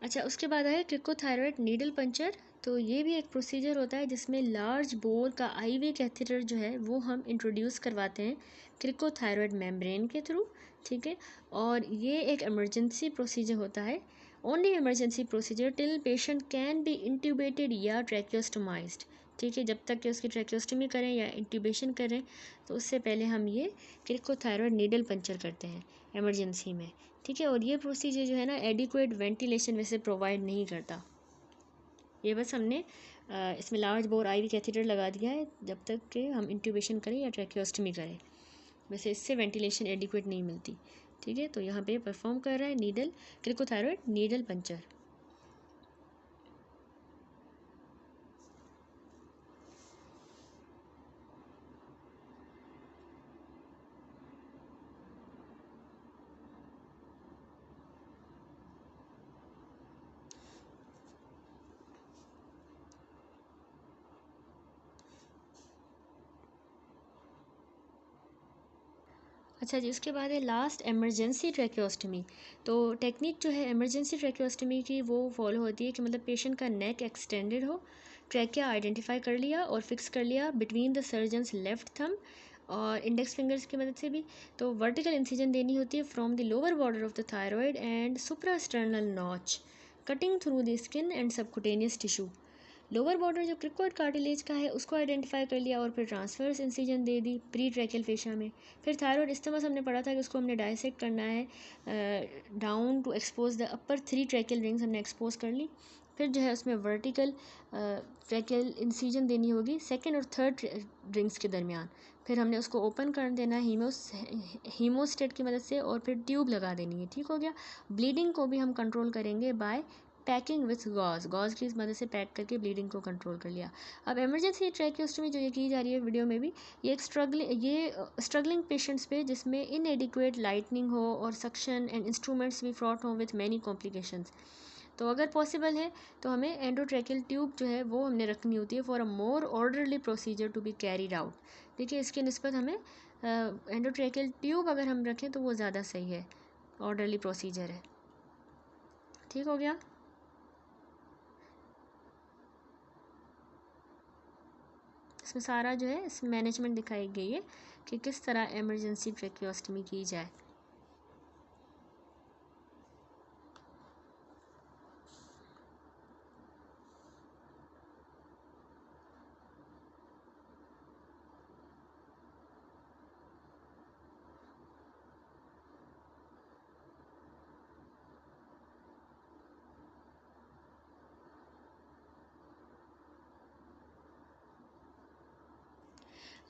अच्छा, उसके बाद है क्रिकोथायरॉयड नीडल पंचर। तो ये भी एक प्रोसीजर होता है जिसमें लार्ज बोर का आईवी कैथेटर जो है वो हम इंट्रोड्यूस करवाते हैं क्रिकोथायरॉयड मेम्ब्रेन के थ्रू। ठीक है, और ये एक इमरजेंसी प्रोसीजर होता है, only emergency procedure till patient can be intubated या ट्रैकियोस्टोमाइज्ड। ठीक है, जब तक कि उसकी ट्रैकियोस्टमी करें या इंट्यूबेशन करें तो उससे पहले हम ये क्रिकोथायरॉयड नीडल पंचर करते हैं इमरजेंसी में। ठीक है, और ये प्रोसीजर जो है ना एडिक्वेट वेंटिलेशन वैसे प्रोवाइड नहीं करता। ये बस हमने इसमें लार्ज बोर आईवी कैथेटर लगा दिया है जब तक कि हम इंट्यूबेशन करें या ट्रैकियोस्टमी करें, वैसे इससे वेंटिलेशन एडिक्वेट नहीं मिलती। ठीक है, तो यहाँ पे परफॉर्म कर रहा है नीडल क्रिकोथायरॉयड नीडल पंचर। अच्छा जी, उसके बाद है लास्ट इमरजेंसी ट्रैकियोस्टमी। तो टेक्निक जो है इमरजेंसी ट्रैकियोस्टमी की वो फॉलो होती है कि मतलब पेशेंट का नेक एक्सटेंडेड हो, ट्रैकिया आइडेंटिफाई कर लिया और फिक्स कर लिया between the surgeons left thumb और इंडेक्स फिंगर्स की मदद से भी। तो वर्टिकल इंसिजन देनी होती है from the lower border of the thyroid and suprasternal notch cutting through the skin and subcutaneous tissue. Lower border जो क्रिकोइड कार्टिलेज का है उसको आइडेंटिफाई कर लिया और फिर ट्रांसफर्स इंसिजन दे दी प्री ट्रैकियल फेशा में। फिर थायरॉयड इस्टमस हमने पढ़ा था कि उसको हमने डायसेक्ट करना है down to expose the upper 3 tracheal rings हमने एक्सपोज कर ली। फिर जो है उसमें वर्टिकल ट्रैकियल इंसिजन देनी होगी सेकेंड और थर्ड रिंग्स के दरमियान। फिर हमने उसको ओपन कर देना है हीमोस्टेट की मदद से और फिर ट्यूब लगा देनी है। ठीक हो गया। ब्लीडिंग को भी हम कंट्रोल करेंगे बाय पैकिंग विथ गॉज की मदद से पैक करके ब्लीडिंग को कंट्रोल कर लिया। अब इमरजेंसी ट्रैकियोस्टमी जो ये की जा रही है वीडियो में भी ये एक स्ट्रगलिंग पेशेंट्स पे जिसमें इनएडिक्वेट लाइटनिंग हो और सक्शन एंड इंस्ट्रूमेंट्स भी फ्रॉट हों विथ मैनी कॉम्प्लिकेशंस। तो अगर पॉसिबल है तो हमें एंडोट्रैकियल ट्यूब जो है वो हमने रखनी होती है for a more orderly procedure to be carried out. देखिए इसके निस्बत हमें एंडोट्रैकियल ट्यूब अगर हम रखें तो वो ज़्यादा सही है, ऑर्डरली प्रोसीजर है। ठीक हो गया। इसमें सारा जो है इस मैनेजमेंट दिखाई गई है कि किस तरह इमरजेंसी ट्रैकियोस्टमी की जाए।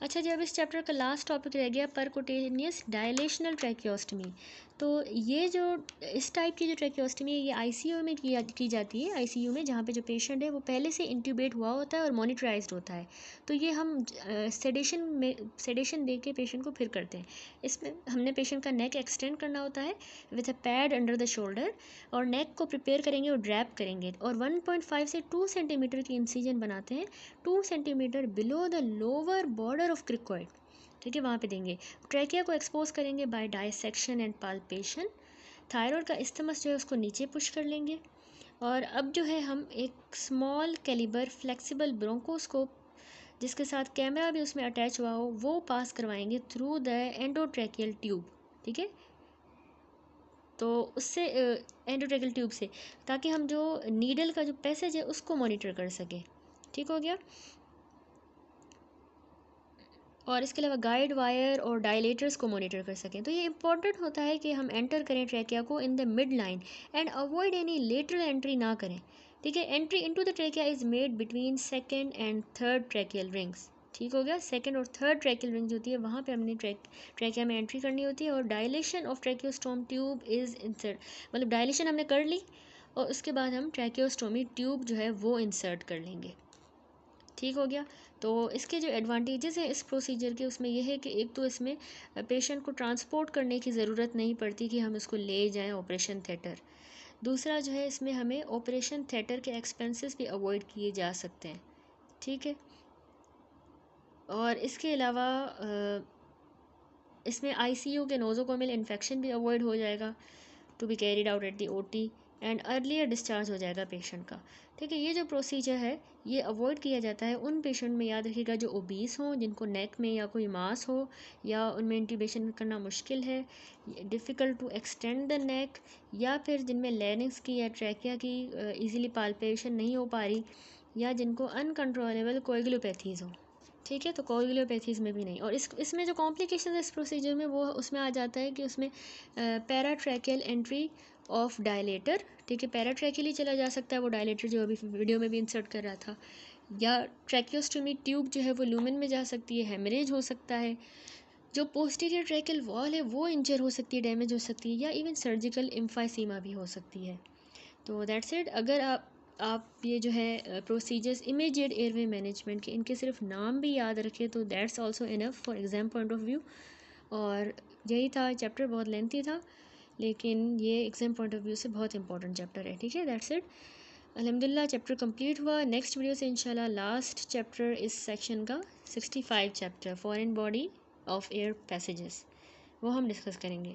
अच्छा जी, अब इस चैप्टर का लास्ट टॉपिक रह गया परकुटेनियस डायलेशनल ट्रैकियोस्टमी। तो ये जो इस टाइप की जो ट्रैकियोस्टमी है ये आईसीयू में की जाती है, आईसीयू में, जहाँ पे जो पेशेंट है वो पहले से इंट्यूबेट हुआ होता है और मॉनिटराइज्ड होता है। तो ये हम सेडेशन दे के पेशेंट को फिर करते हैं। इसमें हमने पेशेंट का नेक एक्सटेंड करना होता है with a pad under the shoulder, और नेक को प्रिपेयर करेंगे और ड्रैप करेंगे, और 1.5 से 2 सेंटीमीटर की इंसिजन बनाते हैं 2 centimetre below the lower border of cricoid, ठीक है, वहाँ पे देंगे। ट्रैकिया को एक्सपोज करेंगे by dissection and palpation. Thyroid का इस्थमस जो है उसको नीचे पुश कर लेंगे। और अब जो है हम एक स्मॉल कैलिबर फ्लेक्सिबल ब्रोंकोस्कोप जिसके साथ कैमरा भी उसमें अटैच हुआ हो वो पास करवाएंगे थ्रू द एंडोट्रैकियल ट्यूब, ठीक है। तो उससे एंडोट्रैकियल ट्यूब से, ताकि हम जो नीडल का जो पैसेज है उसको मॉनिटर कर सकें, ठीक हो गया। और इसके अलावा गाइड वायर और डायलेटर्स को मॉनिटर कर सकें। तो ये इंपॉर्टेंट होता है कि हम एंटर करें ट्रैकिया को in the mid line and avoid any lateral entry ना करें, ठीक है। Entry into the trachea is made between second and third tracheal rings, ठीक हो गया। सेकंड और थर्ड ट्रैकियल रिंग्स होती है वहाँ पे हमने ट्रैकिया में एंट्री करनी होती है। और dilation of tracheostome tube is insert, मतलब डायलेशन हमने कर ली और उसके बाद हम ट्रैकियोस्टोमी ट्यूब जो है वो इंसर्ट कर लेंगे, ठीक हो गया। तो इसके जो एडवांटेजेस हैं इस प्रोसीजर के, उसमें यह है कि एक तो इसमें पेशेंट को ट्रांसपोर्ट करने की ज़रूरत नहीं पड़ती कि हम इसको ले जाएं ऑपरेशन थिएटर। दूसरा जो है इसमें हमें ऑपरेशन थिएटर के एक्सपेंसेस भी अवॉइड किए जा सकते हैं, ठीक है। और इसके अलावा इसमें आईसीयू के नोज़ोकोमियल इन्फेक्शन भी अवॉइड हो जाएगा to be carried out at the OT, and earlier discharge हो जाएगा पेशेंट का, ठीक है। ये जो प्रोसीजर है ये अवॉइड किया जाता है उन पेशेंट में, याद रखिएगा, जो ओबीस हों, जिनको नेक में या कोई मास हो, या उनमें इंट्यूबेशन करना मुश्किल है, difficult to extend the neck, या फिर जिनमें लैरिंक्स की या ट्रैकिया की इजीली पाल्पेशन नहीं हो पा रही, या जिनको अनकंट्रोलेबल कोएगुलोपैथीज़ हो, ठीक है। तो कोएगुलोपैथीज़ में भी नहीं। और इसमें जो कॉम्प्लिकेशन है इस प्रोसीजर में वो उसमें आ जाता है कि उसमें पैराट्रैकियल एंट्री ऑफ डायलेटर, ठीक है, पैराट्रैकियल ही चला जा सकता है वो डायलेटर जो अभी वीडियो में भी इंसर्ट कर रहा था, या ट्रैकियोस्टोमी ट्यूब जो है वो लूमेन में जा सकती है, हेमरेज हो सकता है, जो पोस्टीरियर ट्रैकियल वॉल है वो इंजर हो सकती है, डैमेज हो सकती है, या इवन सर्जिकल इम्फाइसीमा भी हो सकती है। तो दैट्स इट। अगर आप ये जो है प्रोसीजर्स इमीडिएट एयरवे मैनेजमेंट के, इनके सिर्फ नाम भी याद रखें तो that's also enough for exam point of view. और यही था, चैप्टर बहुत लेंथी था लेकिन ये एग्ज़ाम पॉइंट ऑफ व्यू से बहुत इंपॉर्टेंट चैप्टर है, ठीक है। That's it. अल्हम्दुलिल्लाह चैप्टर कंप्लीट हुआ। नेक्स्ट वीडियो से इंशाल्लाह लास्ट चैप्टर इस सेक्शन का 65 chapter foreign body of air passages वो हम डिस्कस करेंगे।